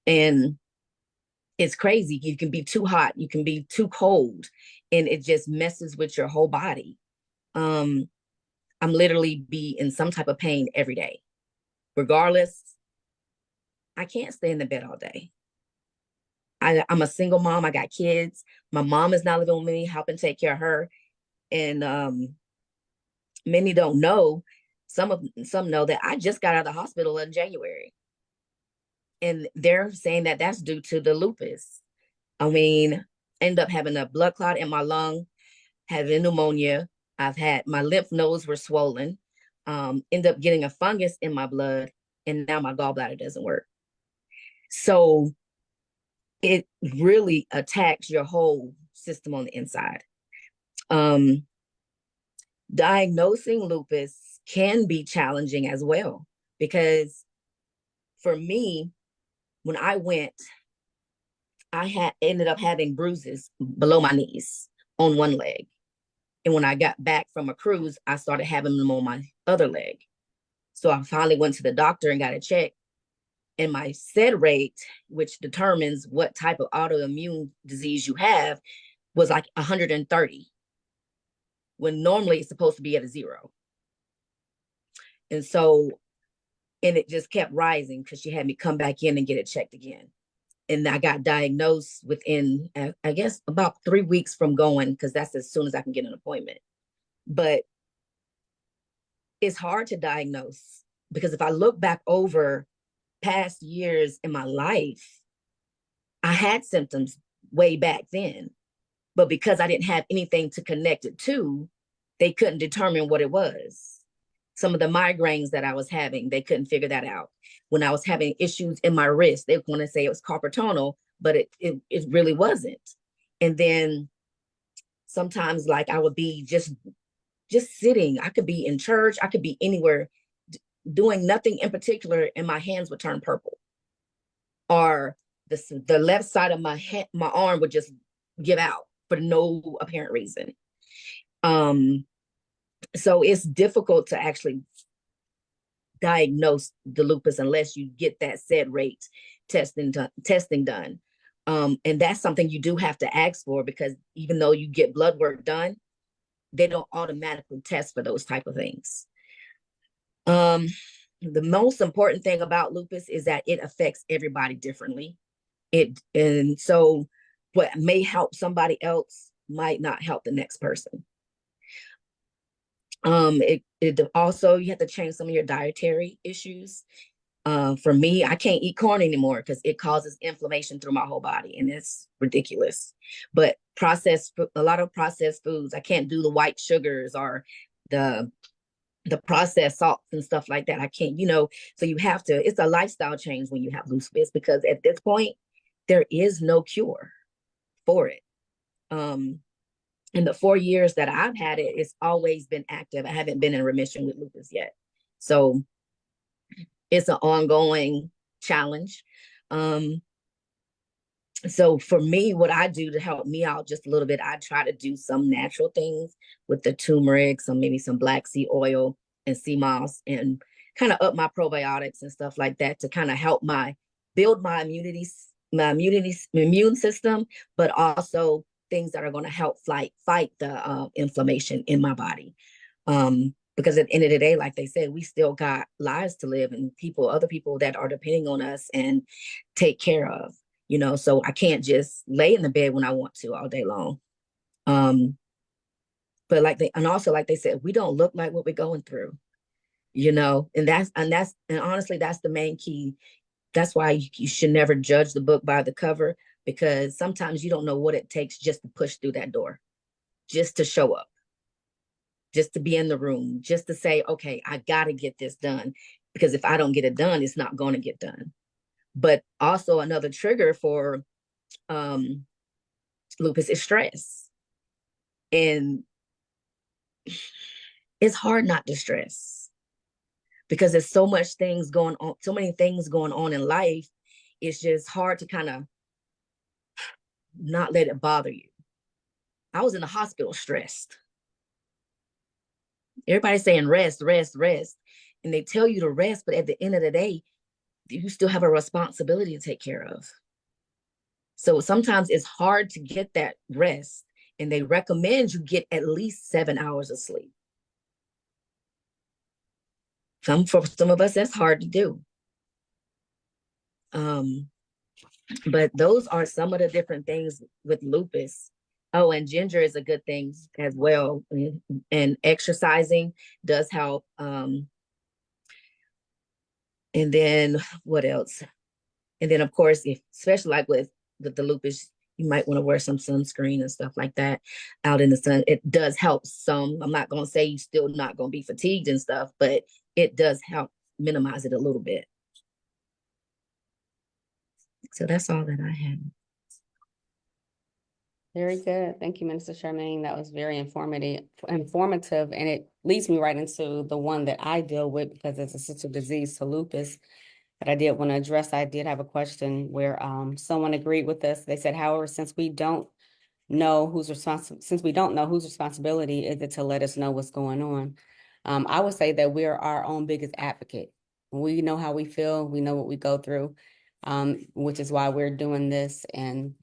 And it's crazy. You can be too hot, you can be too cold, and it just messes with your whole body. I'm literally be in some type of pain every day. Regardless, I can't stay in the bed all day. I'm a single mom. I got kids. My mom is not living with me, helping take care of her. And many don't know. Some know that I just got out of the hospital in January, and they're saying that that's due to the lupus. I mean, end up having a blood clot in my lung, having pneumonia. I've had my lymph nodes were swollen. End up getting a fungus in my blood, and now my gallbladder doesn't work. So it really attacks your whole system on the inside. Diagnosing lupus can be challenging as well, because for me, when I went I had ended up having bruises below my knees on one leg. And when I got back from a cruise, I started having them on my other leg. So I finally went to the doctor and got it checked. And my SED rate, which determines what type of autoimmune disease you have, was like 130, when normally it's supposed to be at a 0. And so, and it just kept rising because she had me come back in and get it checked again. And I got diagnosed within, I guess, about 3 weeks from going, because that's as soon as I can get an appointment. But it's hard to diagnose, because if I look back over past years in my life, I had symptoms way back then, but because I didn't have anything to connect it to, they couldn't determine what it was. Some of the migraines that I was having, they couldn't figure that out. When I was having issues in my wrist, they want to say it was carpal tunnel, but it really wasn't. And then sometimes, like, I would be just sitting. I could be in church, I could be anywhere, doing nothing in particular, and my hands would turn purple, or the left side of my arm would just give out for no apparent reason. So it's difficult to actually diagnose the lupus unless you get that SED rate testing done. And that's something you do have to ask for, because even though you get blood work done, they don't automatically test for those type of things. The most important thing about lupus is that it affects everybody differently. And so what may help somebody else might not help the next person. It also, you have to change some of your dietary issues. For me, I can't eat corn anymore because it causes inflammation through my whole body, and it's ridiculous. But a lot of processed foods, I can't do the white sugars or the processed salts and stuff like that. I can't, so you have to, it's a lifestyle change when you have lupus, because at this point, there is no cure for it. In the 4 years that I've had it, it's always been active. I haven't been in remission with lupus yet. So it's an ongoing challenge. So for me, what I do to help me out just a little bit, I try to do some natural things with the turmeric, maybe some black seed oil and sea moss, and kind of up my probiotics and stuff like that to kind of help build my immune system, but also things that are going to help fight the inflammation in my body. Because at the end of the day, like they said, we still got lives to live, and other people that are depending on us and take care of. So I can't just lay in the bed when I want to all day long. But like they said, we don't look like what we're going through, and honestly, that's the main key. That's why you should never judge the book by the cover, because sometimes you don't know what it takes just to push through that door, just to show up, just to be in the room, just to say, okay, I got to get this done, because if I don't get it done, it's not going to get done. But also another trigger for lupus is stress. And it's hard not to stress, because there's so many things going on in life. It's just hard to kind of not let it bother you. I was in the hospital stressed. Everybody's saying rest, rest, rest. And they tell you to rest, but at the end of the day, you still have a responsibility to take care of. So sometimes it's hard to get that rest, and they recommend you get at least 7 hours of sleep. For some of us, that's hard to do. But those are some of the different things with lupus. Oh, and ginger is a good thing as well. And exercising does help. And then what else? And then, of course, especially like with the lupus, you might want to wear some sunscreen and stuff like that out in the sun. It does help some. I'm not going to say you're still not going to be fatigued and stuff, but it does help minimize it a little bit. So that's all that I had. Very good. Thank you, Minister Charmaine. That was very informative, and it leads me right into the one that I deal with, because it's a sister disease to lupus. But I did want to address, I did have a question where someone agreed with us. They said, however, since we don't know who's responsible, since we don't know whose responsibility is it to let us know what's going on. I would say that we're our own biggest advocate. We know how we feel, we know what we go through, which is why we're doing this. And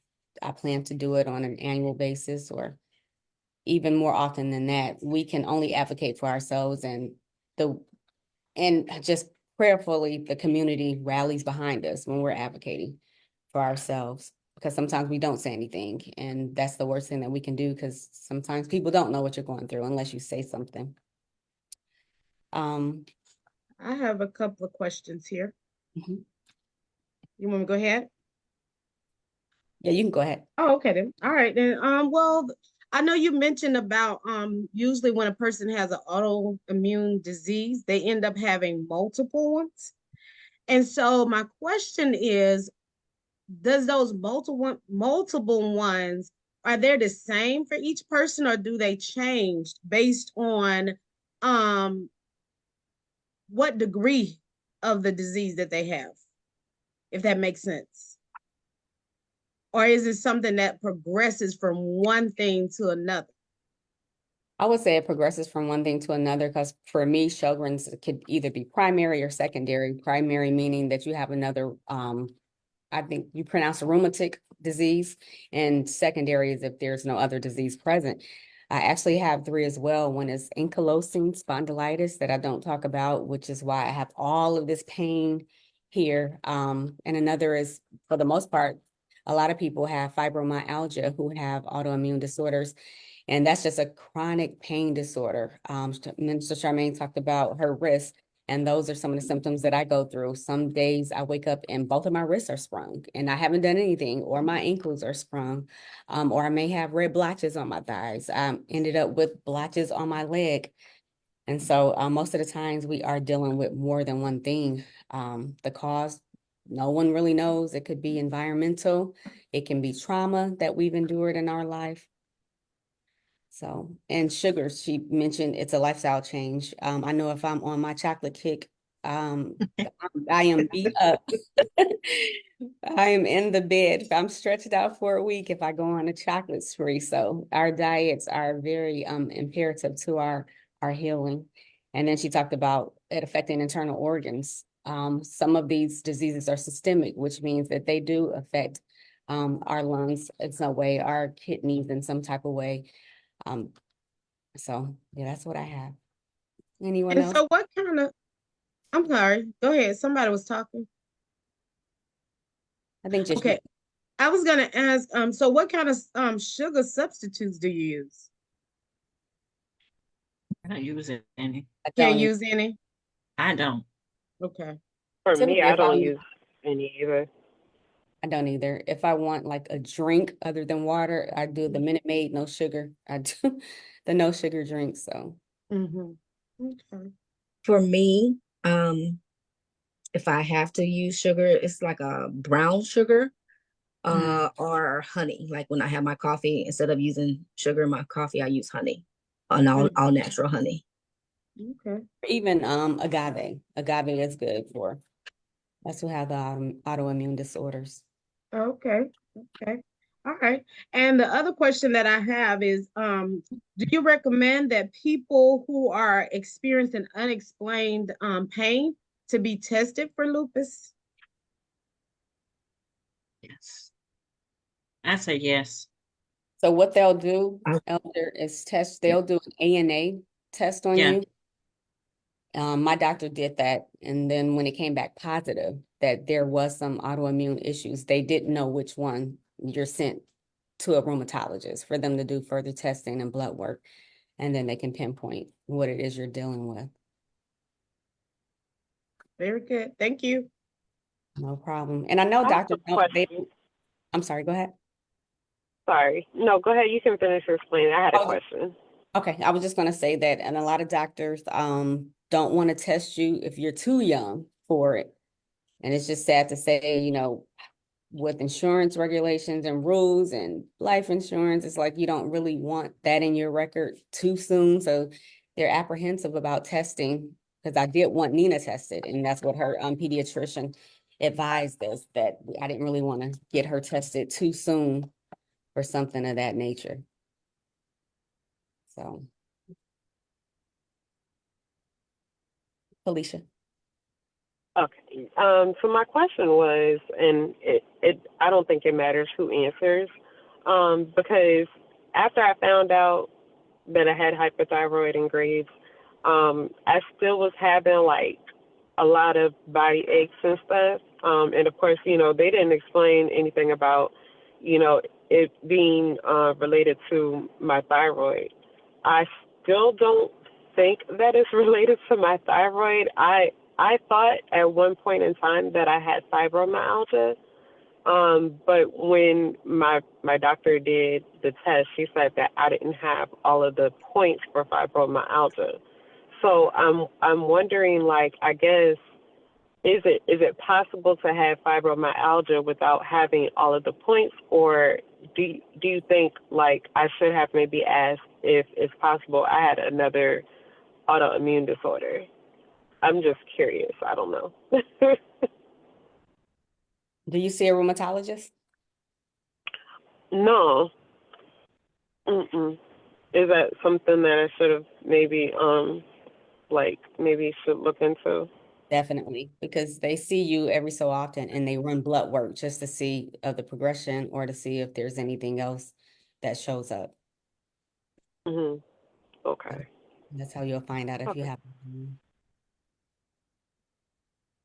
I plan to do it on an annual basis or even more often than that. We can only advocate for ourselves, and just prayerfully, the community rallies behind us when we're advocating for ourselves, because sometimes we don't say anything. And that's the worst thing that we can do, because sometimes people don't know what you're going through unless you say something. I have a couple of questions here. Mhm. You want me to go ahead? Yeah, you can go ahead. Oh, okay then. All right then. Well, I know you mentioned about usually when a person has an autoimmune disease, they end up having multiple ones. And so my question is, does those multiple ones, are they the same for each person, or do they change based on um what degree of the disease that they have, if that makes sense? Or is it something that progresses from one thing to another? I would say it progresses from one thing to another, because for me, Sjogren's could either be primary or secondary. Primary meaning that you have another, I think you pronounce a rheumatic disease, and secondary is if there's no other disease present. I actually have three as well. One is ankylosing spondylitis that I don't talk about, which is why I have all of this pain here. And another is, for the most part, a lot of people have fibromyalgia who have autoimmune disorders. And that's just a chronic pain disorder. Minister Charmaine talked about her wrists, and those are some of the symptoms that I go through. Some days I wake up and both of my wrists are sprung and I haven't done anything, or my ankles are sprung, or I may have red blotches on my thighs. Ended up with blotches on my leg. And so most of the times we are dealing with more than one thing. The cause, no one really knows. It could be environmental. It can be trauma that we've endured in our life. So, and sugar, she mentioned it's a lifestyle change. I know if I'm on my chocolate kick, I am beat up. I am in the bed. If I'm stretched out for a week, if I go on a chocolate spree. So our diets are very imperative to our healing. And then she talked about it affecting internal organs. Some of these diseases are systemic, which means that they do affect our lungs in some way, our kidneys in some type of way. So yeah, that's what I have. Anyone And else? so what kind of, I'm sorry, go ahead. Somebody was talking. I think just you. Okay. I was gonna ask, so what kind of sugar substitutes do you use? I don't use any. I Can't don't use any? I don't. Okay. For me, typically I if don't I'm use any either. I don't either. If I want like a drink other than water, I do the Minute Maid, no sugar. I do the no sugar drink. So Mm-hmm. Okay. For me, if I have to use sugar, it's like a brown sugar, or honey. Like when I have my coffee, instead of using sugar in my coffee, I use honey, an all natural honey. Okay. even agave. Agave is good for us who have the autoimmune disorders. Okay. Okay. All right. And the other question that I have is, do you recommend that people who are experiencing unexplained pain to be tested for lupus? Yes. I say yes. So what they'll do, I, Elder, is they'll do an ANA test on Yeah. you. My doctor did that, and then when it came back positive that there was some autoimmune issues, they didn't know which one. You're sent to a rheumatologist for them to do further testing and blood work, and then they can pinpoint what it is you're dealing with. Very good. Thank you. No problem. And I know I have doctors a don't, question. I'm sorry, go ahead. Sorry. No, go ahead. You can finish your explaining. I had a Oh, question. okay, I was just going to say that, and a lot of doctors don't want to test you if you're too young for it. And it's just sad to say, with insurance regulations and rules and life insurance, it's like you don't really want that in your record too soon. So they're apprehensive about testing because I did want Nina tested, and that's what her pediatrician advised us, that I didn't really want to get her tested too soon or something of that nature. So, Felicia. Okay. So my question was, and I don't think it matters who answers, because after I found out that I had hyperthyroid and Graves, I still was having like a lot of body aches and stuff. And of course, they didn't explain anything about, it being related to my thyroid. I still don't think that it's related to my thyroid. I thought at one point in time that I had fibromyalgia. But when my doctor did the test, she said that I didn't have all of the points for fibromyalgia. So I'm wondering, like, I guess, is it possible to have fibromyalgia without having all of the points, or do you think, like, I should have maybe asked if it's possible I had another autoimmune disorder? I'm just curious. I don't know. Do you see a rheumatologist? No. Mm-mm. Is that something that I should have maybe maybe should look into? Definitely, because they see you every so often and they run blood work just to see of the progression or to see if there's anything else that shows up. Mhm. So Okay. that's how you'll find out if you Okay. have.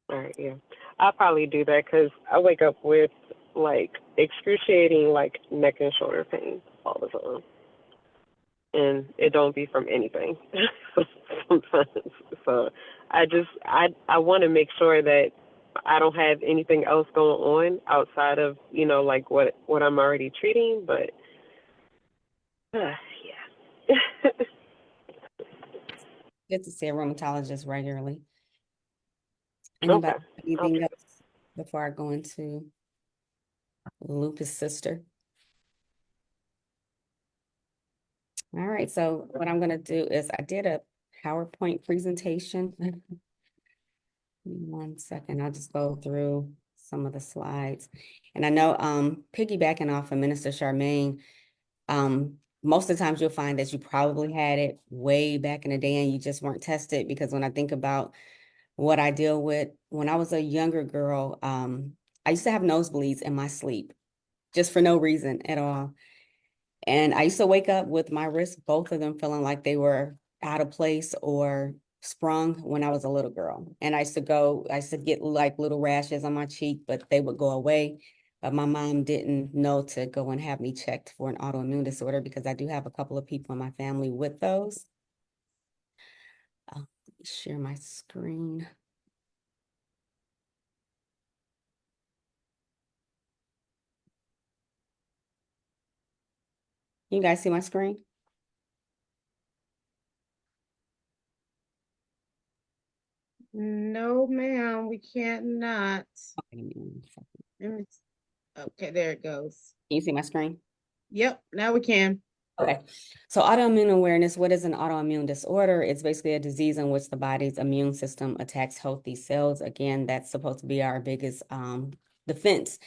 All right. Yeah. I'll probably do that because I wake up with like excruciating like neck and shoulder pain all the time, and it don't be from anything sometimes. So I want to make sure that I don't have anything else going on outside of like what I'm already treating. But yeah. Good to see a rheumatologist regularly. Okay. Anybody, anything Okay. else before I go into lupus sister? All right, so what I'm going to do is I did a PowerPoint presentation. Give me 1 second, I'll just go through some of the slides. And I know piggybacking off of Minister Charmaine, most of the times you'll find that you probably had it way back in the day and you just weren't tested, because when I think about what I deal with, when I was a younger girl, I used to have nosebleeds in my sleep just for no reason at all. And I used to wake up with my wrists, both of them feeling like they were out of place or sprung when I was a little girl. And I used to get like little rashes on my cheek, but they would go away. But my mom didn't know to go and have me checked for an autoimmune disorder, because I do have a couple of people in my family with those. Let me share my screen. You guys see my screen? No, ma'am, we can't not. Okay, give me 1 second. Let me- Okay, there it goes. Can you see my screen? Yep, now we can. Okay, so autoimmune awareness, what is an autoimmune disorder? It's basically a disease in which the body's immune system attacks healthy cells. Again, that's supposed to be our biggest defense,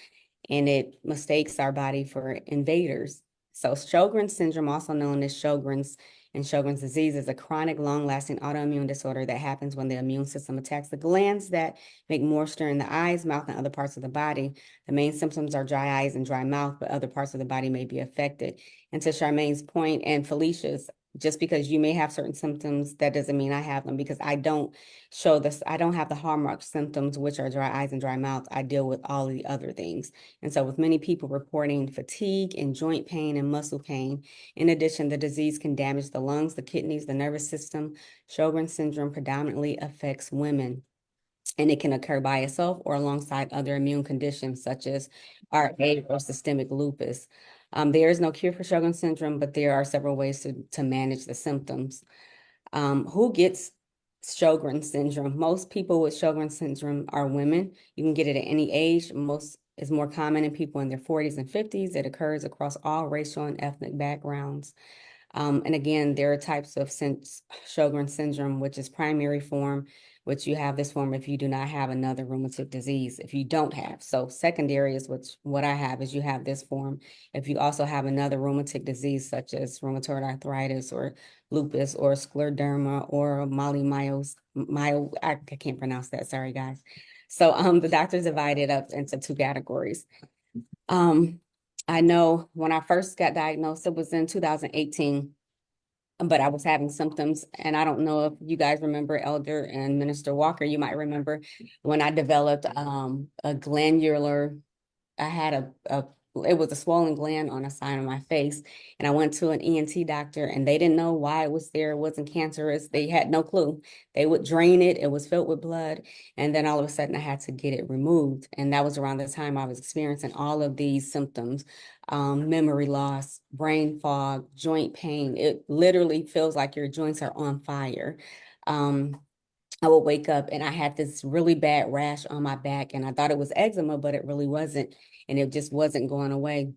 and it mistakes our body for invaders. So Sjogren's syndrome, also known as Sjogren's and Sjogren's disease, is a chronic, long-lasting autoimmune disorder that happens when the immune system attacks the glands that make moisture in the eyes, mouth, and other parts of the body. The main symptoms are dry eyes and dry mouth, but other parts of the body may be affected. And to Charmaine's point and Felicia's, just because you may have certain symptoms, that doesn't mean I have them, because I don't show this. I don't have the hallmark symptoms, which are dry eyes and dry mouth. I deal with all the other things. And so with many people reporting fatigue and joint pain and muscle pain, in addition, the disease can damage the lungs, the kidneys, the nervous system. Sjogren's syndrome predominantly affects women, and it can occur by itself or alongside other immune conditions such as RA or systemic lupus. There is no cure for Sjogren's syndrome, but there are several ways to manage the symptoms. Who gets Sjogren's syndrome? Most people with Sjogren's syndrome are women. You can get it at any age. Most is more common in people in their 40s and 50s. It occurs across all racial and ethnic backgrounds. And again, there are types of Sjogren's syndrome, which is primary form, which you have this form if you do not have another rheumatic disease, if you don't have. So secondary is what I have is you have this form. If you also have another rheumatic disease, such as rheumatoid arthritis or lupus or scleroderma or I can't pronounce that, sorry guys. So the doctors divided up into two categories. I know when I first got diagnosed, it was in 2018, but I was having symptoms. And I don't know if you guys remember Elder and Minister Walker, you might remember when I developed a glandular, I had it was a swollen gland on the side of my face. And I went to an ENT doctor and they didn't know why it was there. It wasn't cancerous. They had no clue. They would drain it. It was filled with blood. And then all of a sudden I had to get it removed. And that was around the time I was experiencing all of these symptoms, memory loss, brain fog, joint pain. It literally feels like your joints are on fire. I would wake up and I had this really bad rash on my back and I thought it was eczema, but it really wasn't. And it just wasn't going away.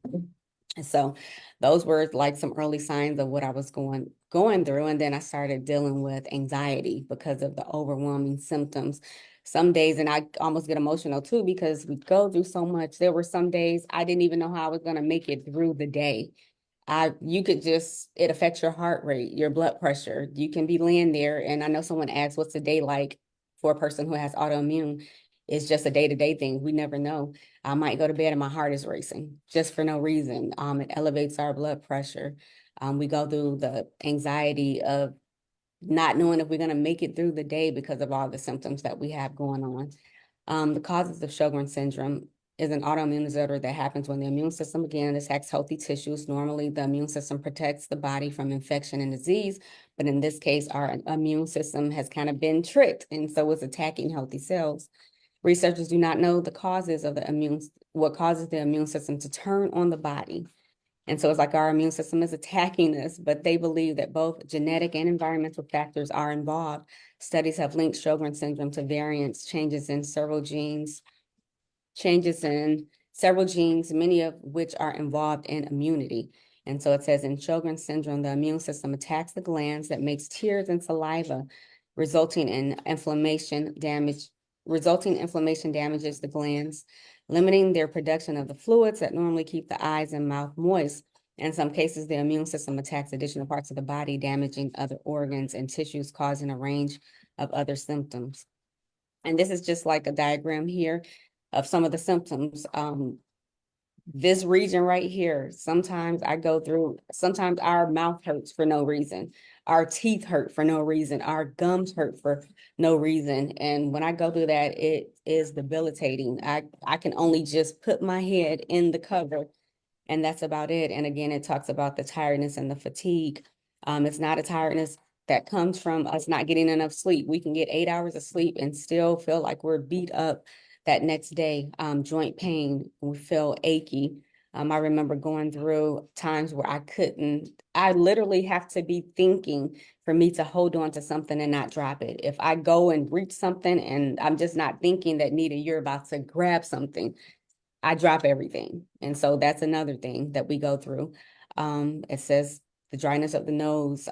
And so those were like some early signs of what I was going through. And then I started dealing with anxiety because of the overwhelming symptoms. Some days, and I almost get emotional too, because we go through so much. There were some days I didn't even know how I was going to make it through the day. It affects your heart rate, your blood pressure. You can be laying there. And I know someone asked, what's a day like for a person who has autoimmune? It's just a day-to-day thing. We never know. I might go to bed and my heart is racing just for no reason. It elevates our blood pressure. We go through the anxiety of not knowing if we're going to make it through the day because of all the symptoms that we have going on. The causes of Sjogren's syndrome is an autoimmune disorder that happens when the immune system again attacks healthy tissues. Normally, the immune system protects the body from infection and disease, but in this case, our immune system has kind of been tricked, and so it's attacking healthy cells. Researchers do not know the causes of what causes the immune system to turn on the body. And so it's like our immune system is attacking us, but they believe that both genetic and environmental factors are involved. Studies have linked Sjogren's syndrome to variants, changes in several genes, many of which are involved in immunity. And so it says in Sjogren's syndrome, the immune system attacks the glands that makes tears and saliva, resulting in inflammation damages the glands, limiting their production of the fluids that normally keep the eyes and mouth moist. In some cases, the immune system attacks additional parts of the body, damaging other organs and tissues, causing a range of other symptoms. And this is just like a diagram here of some of the symptoms. This region right here, sometimes our mouth hurts for no reason. Our teeth hurt for no reason. Our gums hurt for no reason. And when I go through that, it is debilitating. I can only just put my head in the cover and that's about it. And again, it talks about the tiredness and the fatigue. It's not a tiredness that comes from us not getting enough sleep. We can get 8 hours of sleep and still feel like we're beat up that next day. Joint pain, we feel achy. I remember going through times where I literally have to be thinking for me to hold on to something and not drop it. If I go and reach something and I'm just not thinking that, Nita, you're about to grab something, I drop everything. And so that's another thing that we go through. It says the dryness of the nose.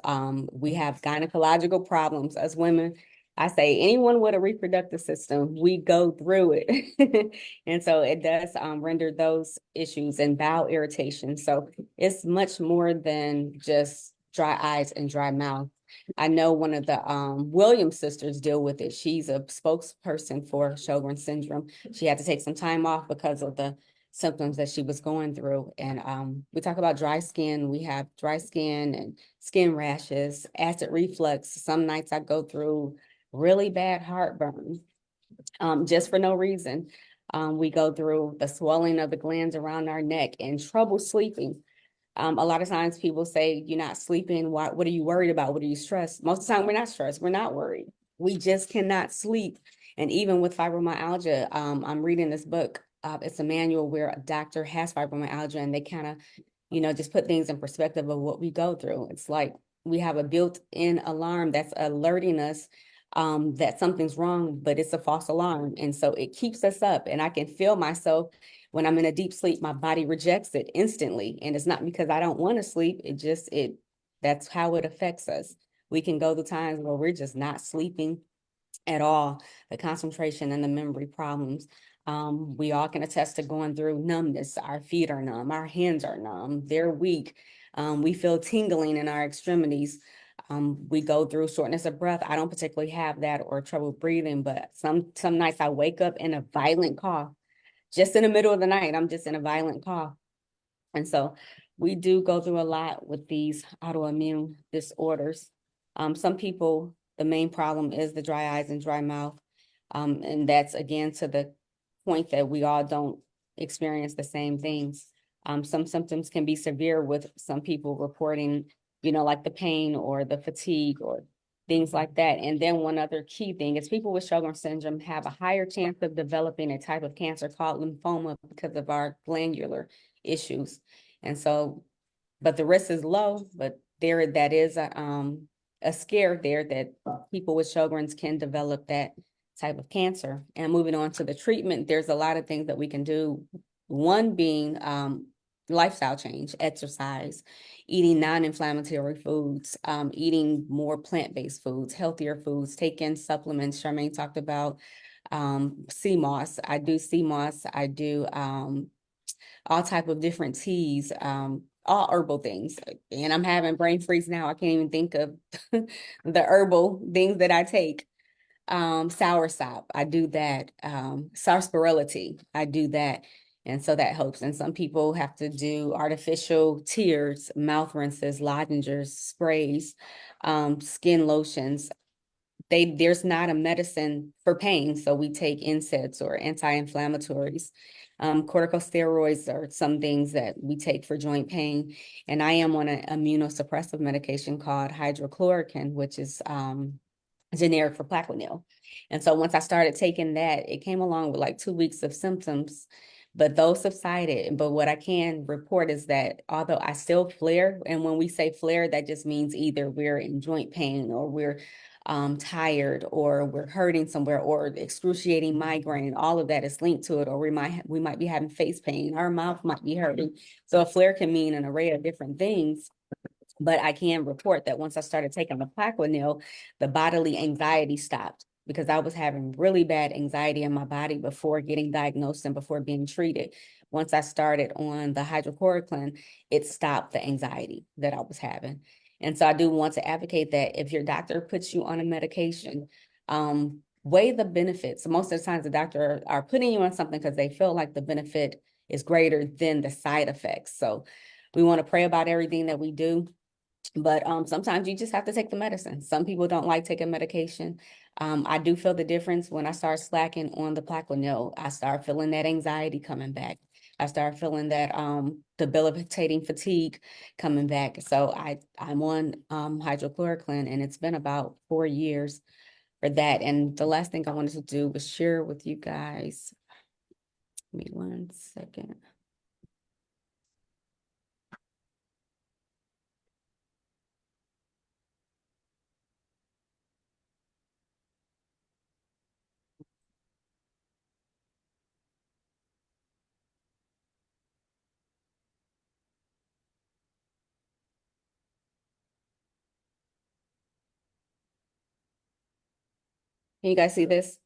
We have gynecological problems as women. I say anyone with a reproductive system, we go through it. And so it does render those issues and bowel irritation. So it's much more than just dry eyes and dry mouth. I know one of the Williams sisters deal with it. She's a spokesperson for Sjogren's syndrome. She had to take some time off because of the symptoms that she was going through. And we talk about dry skin. We have dry skin and skin rashes, acid reflux. Some nights I go through really bad heartburn just for no reason. We go through the swelling of the glands around our neck and trouble sleeping. A lot of times people say, you're not sleeping. What are you worried about? What are you stressed? Most of the time we're not stressed. We're not worried. We just cannot sleep. And even with fibromyalgia, I'm reading this book. It's a manual where a doctor has fibromyalgia and they kind of, just put things in perspective of what we go through. It's like we have a built-in alarm that's alerting us that something's wrong, but it's a false alarm. And so it keeps us up. And I can feel myself when I'm in a deep sleep, my body rejects it instantly. And it's not because I don't want to sleep. It That's how it affects us. We can go through times where we're just not sleeping at all, the concentration and the memory problems. We all can attest to going through numbness. Our feet are numb, our hands are numb, they're weak. We feel tingling in our extremities. We go through shortness of breath. I don't particularly have that or trouble breathing, but some nights I wake up in a violent cough. Just in the middle of the night, I'm just in a violent cough. And so we do go through a lot with these autoimmune disorders. Some people, the main problem is the dry eyes and dry mouth. And that's again to the point that we all don't experience the same things. Some symptoms can be severe with some people reporting, like the pain or the fatigue or things like that. And then one other key thing is people with Sjogren's syndrome have a higher chance of developing a type of cancer called lymphoma because of our glandular issues. And so, but the risk is low, but that is a scare there that people with Sjogren's can develop that type of cancer. And moving on to the treatment, there's a lot of things that we can do. One being lifestyle change, exercise, eating non-inflammatory foods, eating more plant-based foods, healthier foods, taking supplements. Charmaine talked about sea moss. I do sea moss. I do all type of different teas, all herbal things. And I'm having brain freeze now. I can't even think of the herbal things that I take. Soursop, I do that. Sarsaparilla tea, I do that. And so that helps. And some people have to do artificial tears, mouth rinses, lozenges, sprays, skin lotions. There's not a medicine for pain, so we take NSAIDs or anti-inflammatories. Corticosteroids are some things that we take for joint pain. And I am on an immunosuppressive medication called hydrochloroquine, which is generic for Plaquenil. And so once I started taking that, it came along with like 2 weeks of symptoms, but those subsided. But what I can report is that although I still flare, and when we say flare, that just means either we're in joint pain or we're tired or we're hurting somewhere or excruciating migraine, all of that is linked to it, or we might be having face pain, our mouth might be hurting. So a flare can mean an array of different things. But I can report that once I started taking the Plaquenil, the bodily anxiety stopped because I was having really bad anxiety in my body before getting diagnosed and before being treated. Once I started on the hydrochloroquine, it stopped the anxiety that I was having. And so I do want to advocate that if your doctor puts you on a medication, weigh the benefits. Most of the times the doctor are putting you on something because they feel like the benefit is greater than the side effects. So we want to pray about everything that we do. But sometimes you just have to take the medicine. Some people don't like taking medication. I do feel the difference when I start slacking on the Plaquenil. I start feeling that anxiety coming back. I start feeling that debilitating fatigue coming back. So I'm on hydrochloroquine, and it's been about 4 years for that. And the last thing I wanted to do was share with you guys. Give me 1 second. Can you guys see this?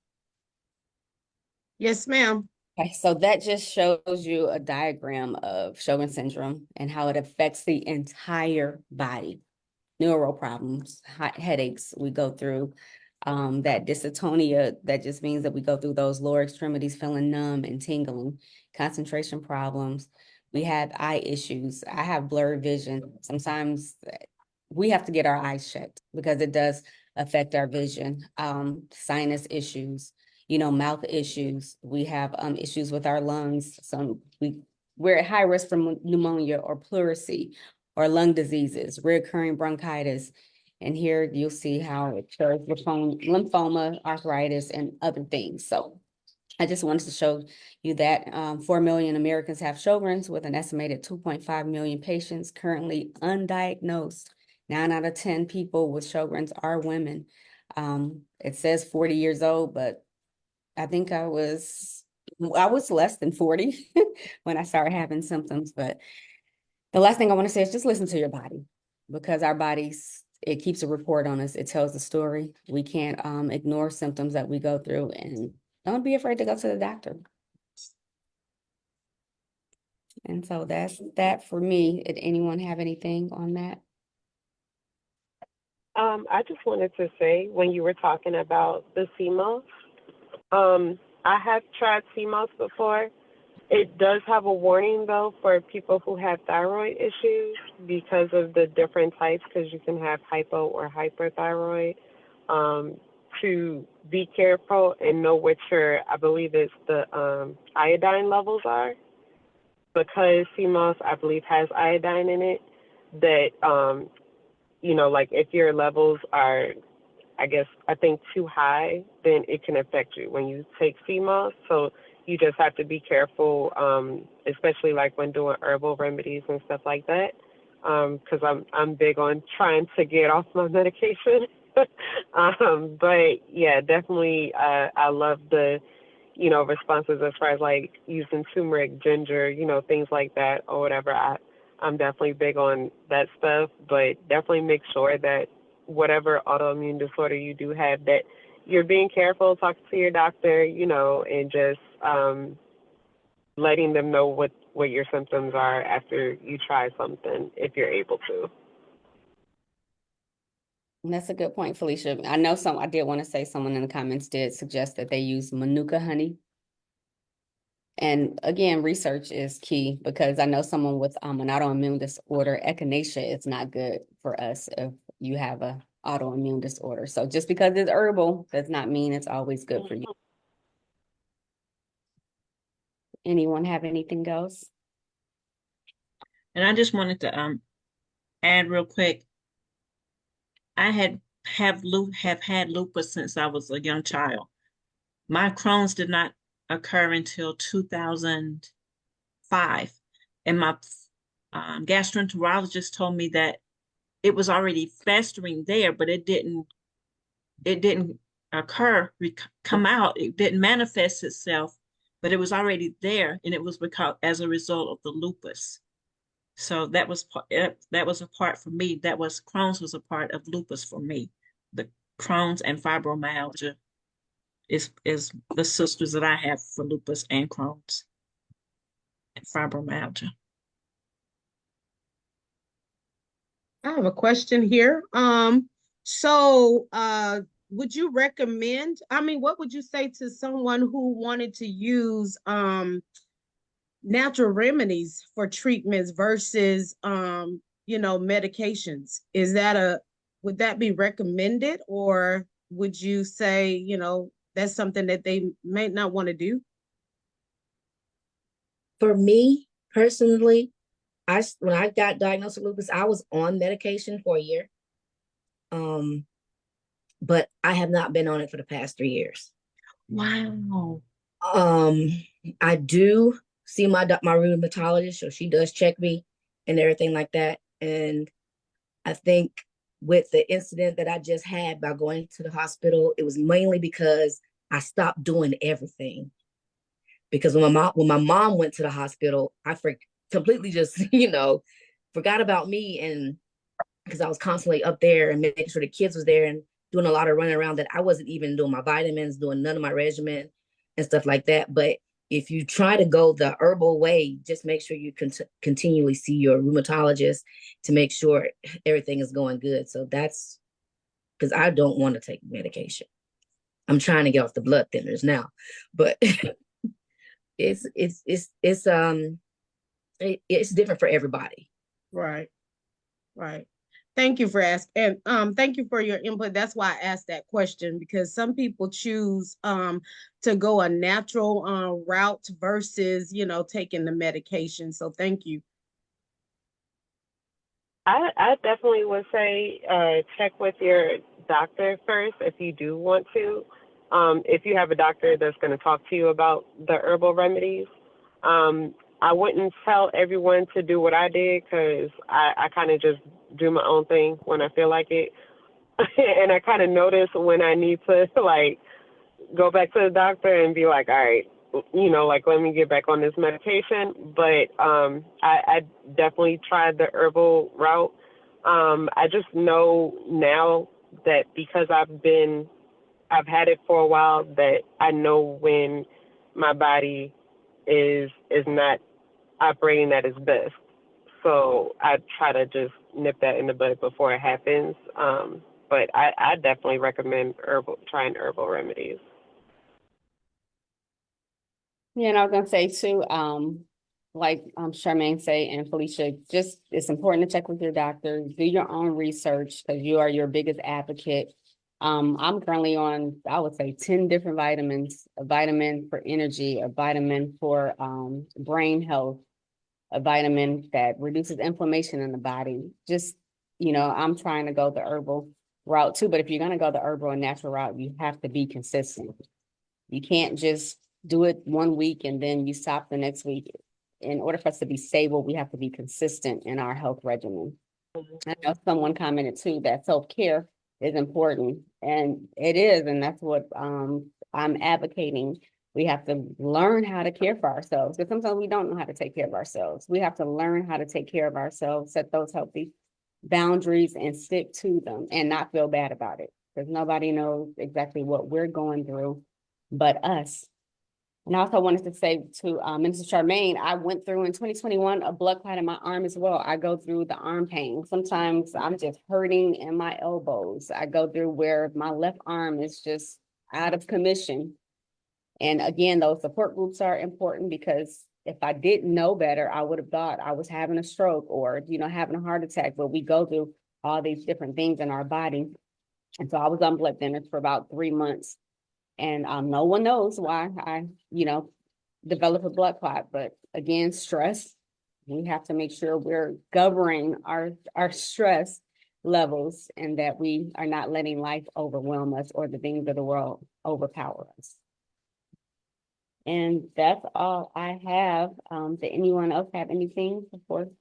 Yes, ma'am. Okay, so that just shows you a diagram of Sjogren's syndrome and how it affects the entire body. Neural problems, headaches, we go through that dystonia, that just means that we go through those lower extremities feeling numb and tingling, concentration problems. We have eye issues. I have blurred vision. Sometimes we have to get our eyes checked because it does affect our vision. Sinus issues, mouth issues. We have issues with our lungs. We're at high risk for pneumonia or pleurisy or lung diseases, recurring bronchitis. And here you'll see how it shows lymphoma, arthritis, and other things. So I just wanted to show you that 4 million Americans have Sjogren's, with an estimated 2.5 million patients currently undiagnosed. 9 out of 10 people with Sjogren's are women. It says 40 years old, but I think I was less than 40 when I started having symptoms. But the last thing I want to say is just listen to your body. because our bodies, it keeps a report on us. It tells the story. We can't ignore symptoms that we go through, and don't be afraid to go to the doctor. And so that's that for me. Did anyone have anything on that? I just wanted to say when you were talking about the CMOS, I have tried CMOS before. It does have a warning though for people who have thyroid issues because of the different types, because you can have hypo or hyperthyroid. To be careful and know what your, I believe it's the iodine levels are, because CMOS I believe has iodine in it. That like if your levels are, I think too high, then it can affect you when you take CMOS. So you just have to be careful, especially like when doing herbal remedies and stuff like that. Because I'm big on trying to get off my medication. But yeah, definitely, I love the responses as far as like using turmeric, ginger, things like that or whatever. I'm definitely big on that stuff, but definitely make sure that whatever autoimmune disorder you do have, that you're being careful, talking to your doctor, and just letting them know what your symptoms are after you try something, if you're able to. And that's a good point, Felicia. I know I did want to say someone in the comments did suggest that they use Manuka honey. And again, research is key, because I know someone with an autoimmune disorder, echinacea is not good for us if you have a autoimmune disorder. So just because it's herbal does not mean it's always good for you. Anyone have anything else? And I just wanted to add real quick. I have had lupus since I was a young child. My Crohn's did not occur until 2005, and my gastroenterologist told me that it was already festering there, but it didn't come out. It didn't manifest itself, but it was already there, and it was because as a result of the lupus. So that was a part for me. Crohn's was a part of lupus for me. The Crohn's and fibromyalgia is the sisters that I have for lupus and Crohn's and fibromyalgia. I have a question here. So would you recommend, what would you say to someone who wanted to use natural remedies for treatments versus medications? Would that be recommended, or would you say, that's something that they may not want to do? For me personally, when I got diagnosed with lupus, I was on medication for a year. But I have not been on it for the past 3 years. Wow. I do see my rheumatologist, so she does check me and everything like that. And I think with the incident that I just had by going to the hospital, it was mainly because I stopped doing everything. Because when my mom went to the hospital, I completely just forgot about me, and because I was constantly up there and making sure the kids was there and doing a lot of running around, that I wasn't even doing my vitamins, doing none of my regimen and stuff like that. But if you try to go the herbal way, just make sure you continually see your rheumatologist to make sure everything is going good. So that's because I don't want to take medication. I'm trying to get off the blood thinners now, but it's different for everybody. Right. Thank you for asking, and thank you for your input. That's why I asked that question, because some people choose to go a natural route versus taking the medication. So thank you. I definitely would say check with your doctor first if you do want to. If you have a doctor that's going to talk to you about the herbal remedies, I wouldn't tell everyone to do what I did, because I kind of just do my own thing when I feel like it. And I kind of notice when I need to like go back to the doctor and be like, all right, let me get back on this medication. But I definitely tried the herbal route. I just know now that because I've had it for a while, that I know when my body is not operating at its best. So I try to just nip that in the bud before it happens. But I definitely recommend trying herbal remedies. Yeah, and I was gonna say too, like Charmaine say and Felicia, just it's important to check with your doctor, do your own research because you are your biggest advocate. I'm currently on, I would say 10 different vitamins, a vitamin for energy, a vitamin for brain health, a vitamin that reduces inflammation in the body. Just, I'm trying to go the herbal route too, but if you're gonna go the herbal and natural route, you have to be consistent. You can't just do it one week and then you stop the next week. In order for us to be stable, we have to be consistent in our health regimen. I know someone commented too that self-care is important, and it is, and that's what I'm advocating. We have to learn how to care for ourselves because sometimes we don't know how to take care of ourselves. We have to learn how to take care of ourselves, set those healthy boundaries and stick to them and not feel bad about it because nobody knows exactly what we're going through but us. And I also wanted to say to Minister Charmaine, I went through in 2021 a blood clot in my arm as well. I go through the arm pain. Sometimes I'm just hurting in my elbows. I go through where my left arm is just out of commission. And again, those support groups are important because if I didn't know better, I would have thought I was having a stroke or, having a heart attack. But we go through all these different things in our body. And so I was on blood thinners for about 3 months. And no one knows why I, develop a blood clot. But again, stress, we have to make sure we're governing our stress levels and that we are not letting life overwhelm us or the things of the world overpower us. And that's all I have. Did anyone else have anything before?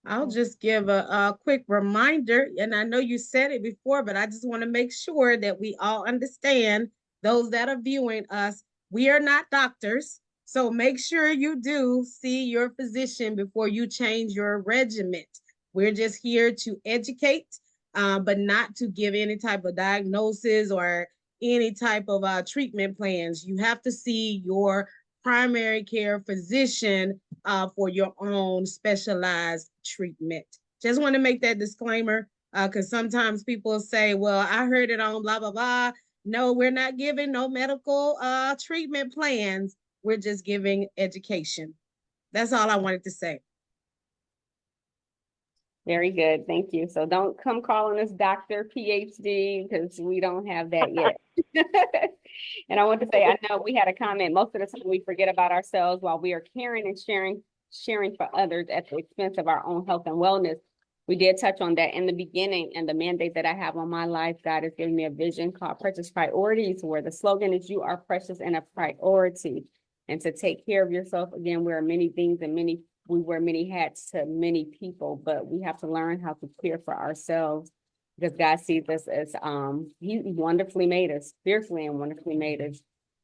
I'll just give a quick reminder, and I know you said it before, but I just want to make sure that we all understand, those that are viewing us, we are not doctors. So make sure you do see your physician before you change your regimen. We're just here to educate, but not to give any type of diagnosis or any type of treatment plans. You have to see your primary care physician for your own specialized treatment. Just want to make that disclaimer because sometimes people say, well, I heard it on blah, blah, blah. No, we're not giving no medical treatment plans. We're just giving education. That's all I wanted to say. Very good. Thank you. So don't come calling us Dr. PhD because we don't have that yet. And I want to say, I know we had a comment. Most of the time we forget about ourselves while we are caring and sharing for others at the expense of our own health and wellness. We did touch on that in the beginning, and the mandate that I have on my life, God has given me a vision called Precious Priorities, where the slogan is you are precious and a priority. And to take care of yourself, again, we are many things and we wear many hats to many people, but we have to learn how to care for ourselves because God sees us as He wonderfully made us, fearfully and wonderfully made us.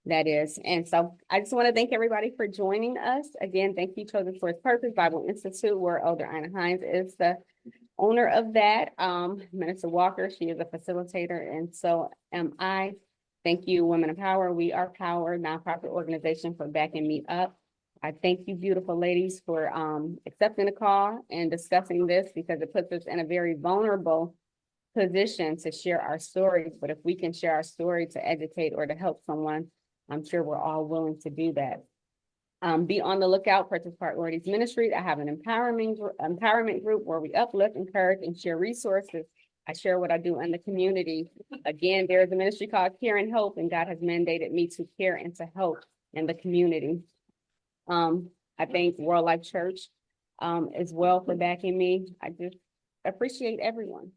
That is. And so I just want to thank everybody for joining us. Again, thank you, Chosen for His Purpose Bible Institute, where Elder Ina Hines is the owner of that. Minister Walker, she is a facilitator, and so am I. Thank you, Women of Power. We Are Power, nonprofit organization, for backing me up. I thank you, beautiful ladies, for accepting the call and discussing this because it puts us in a very vulnerable position to share our stories. But if we can share our story to educate or to help someone, I'm sure we're all willing to do that. Be on the lookout for Precious Priorities Ministry. I have an empowerment group where we uplift, encourage, and share resources. I share what I do in the community. Again, there is a ministry called Care and Hope, and God has mandated me to care and to help in the community. I thank World Life Church as well for backing me. I just appreciate everyone.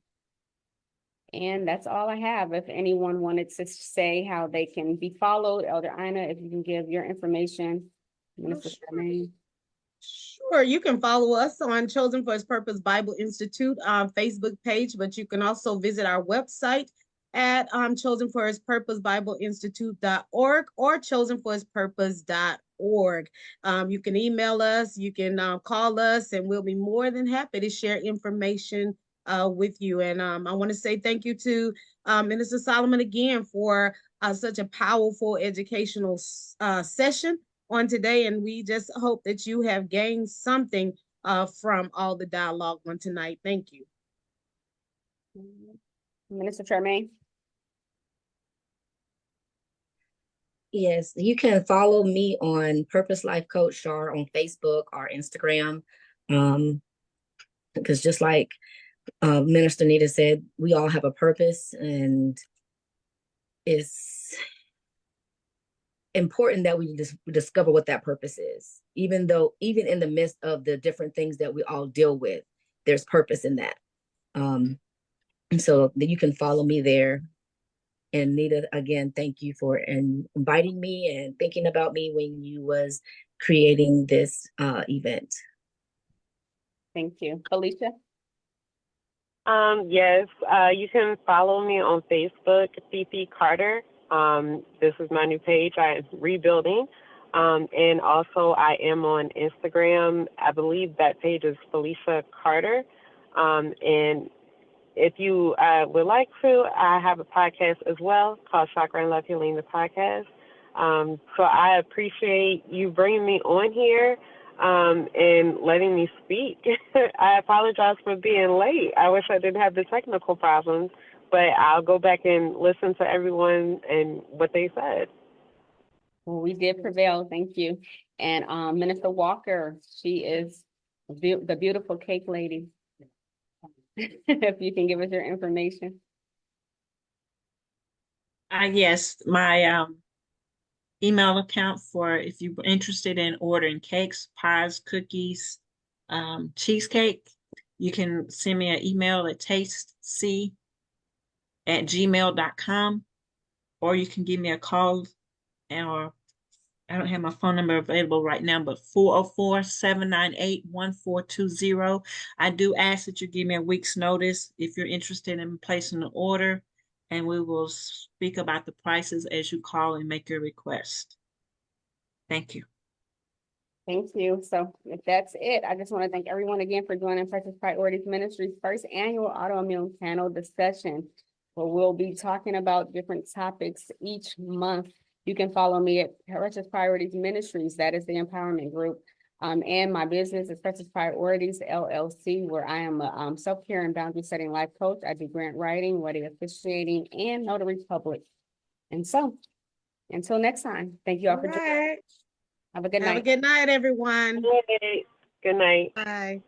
And that's all I have. If anyone wanted to say how they can be followed, Elder Ina, if you can give your information. Minister Charmaine. Sure, you can follow us on Chosen for His Purpose Bible Institute Facebook page, but you can also visit our website at chosenforhispurpose Bible Institute.org or chosenforhispurpose.org. You can email us, you can call us, and we'll be more than happy to share information with you. And I want to say thank you to Minister Solomon again for such a powerful educational session on today. And we just hope that you have gained something from all the dialogue on tonight. Thank you. Minister Tremaine. Yes, you can follow me on Purpose Life Coach Shar on Facebook or Instagram. Because just like Minister Nita said, we all have a purpose, and it's important that we discover what that purpose is. Even in the midst of the different things that we all deal with, there's purpose in that. And so you can follow me there. And Nita, again, thank you for inviting me and thinking about me when you was creating this event. Thank you. Alicia? Yes, you can follow me on Facebook, Fifi Carter. This is my new page. I am rebuilding. And also I am on Instagram. I believe that page is Felicia Carter. And if you would like to, I have a podcast as well called Chakra and Love Healing, the podcast. So I appreciate you bringing me on here and letting me speak. I apologize for being late. I wish I didn't have the technical problems, but I'll go back and listen to everyone and what they said. Well, we did prevail. Thank you. And Minister Walker, she is the beautiful cake lady. If you can give us your information. Yes, my email account for if you're interested in ordering cakes, pies, cookies, cheesecake, you can send me an email at tastec@gmail.com, or you can give me a call, or I don't have my phone number available right now, but 404-798-1420. I do ask that you give me a week's notice if you're interested in placing an order, and we will speak about the prices as you call and make your request. Thank you. Thank you. So if that's it, I just want to thank everyone again for joining Precious Priorities Ministries' first annual autoimmune panel discussion, where we'll be talking about different topics each month. You can follow me at Precious Priorities Ministries. That is the empowerment group. And my business is Precious Priorities LLC, where I am a self-care and boundary setting life coach. I do grant writing, wedding officiating, and notary public. And so until next time, thank you all for joining. Have a good night. Have a good night, everyone. Good night. Bye.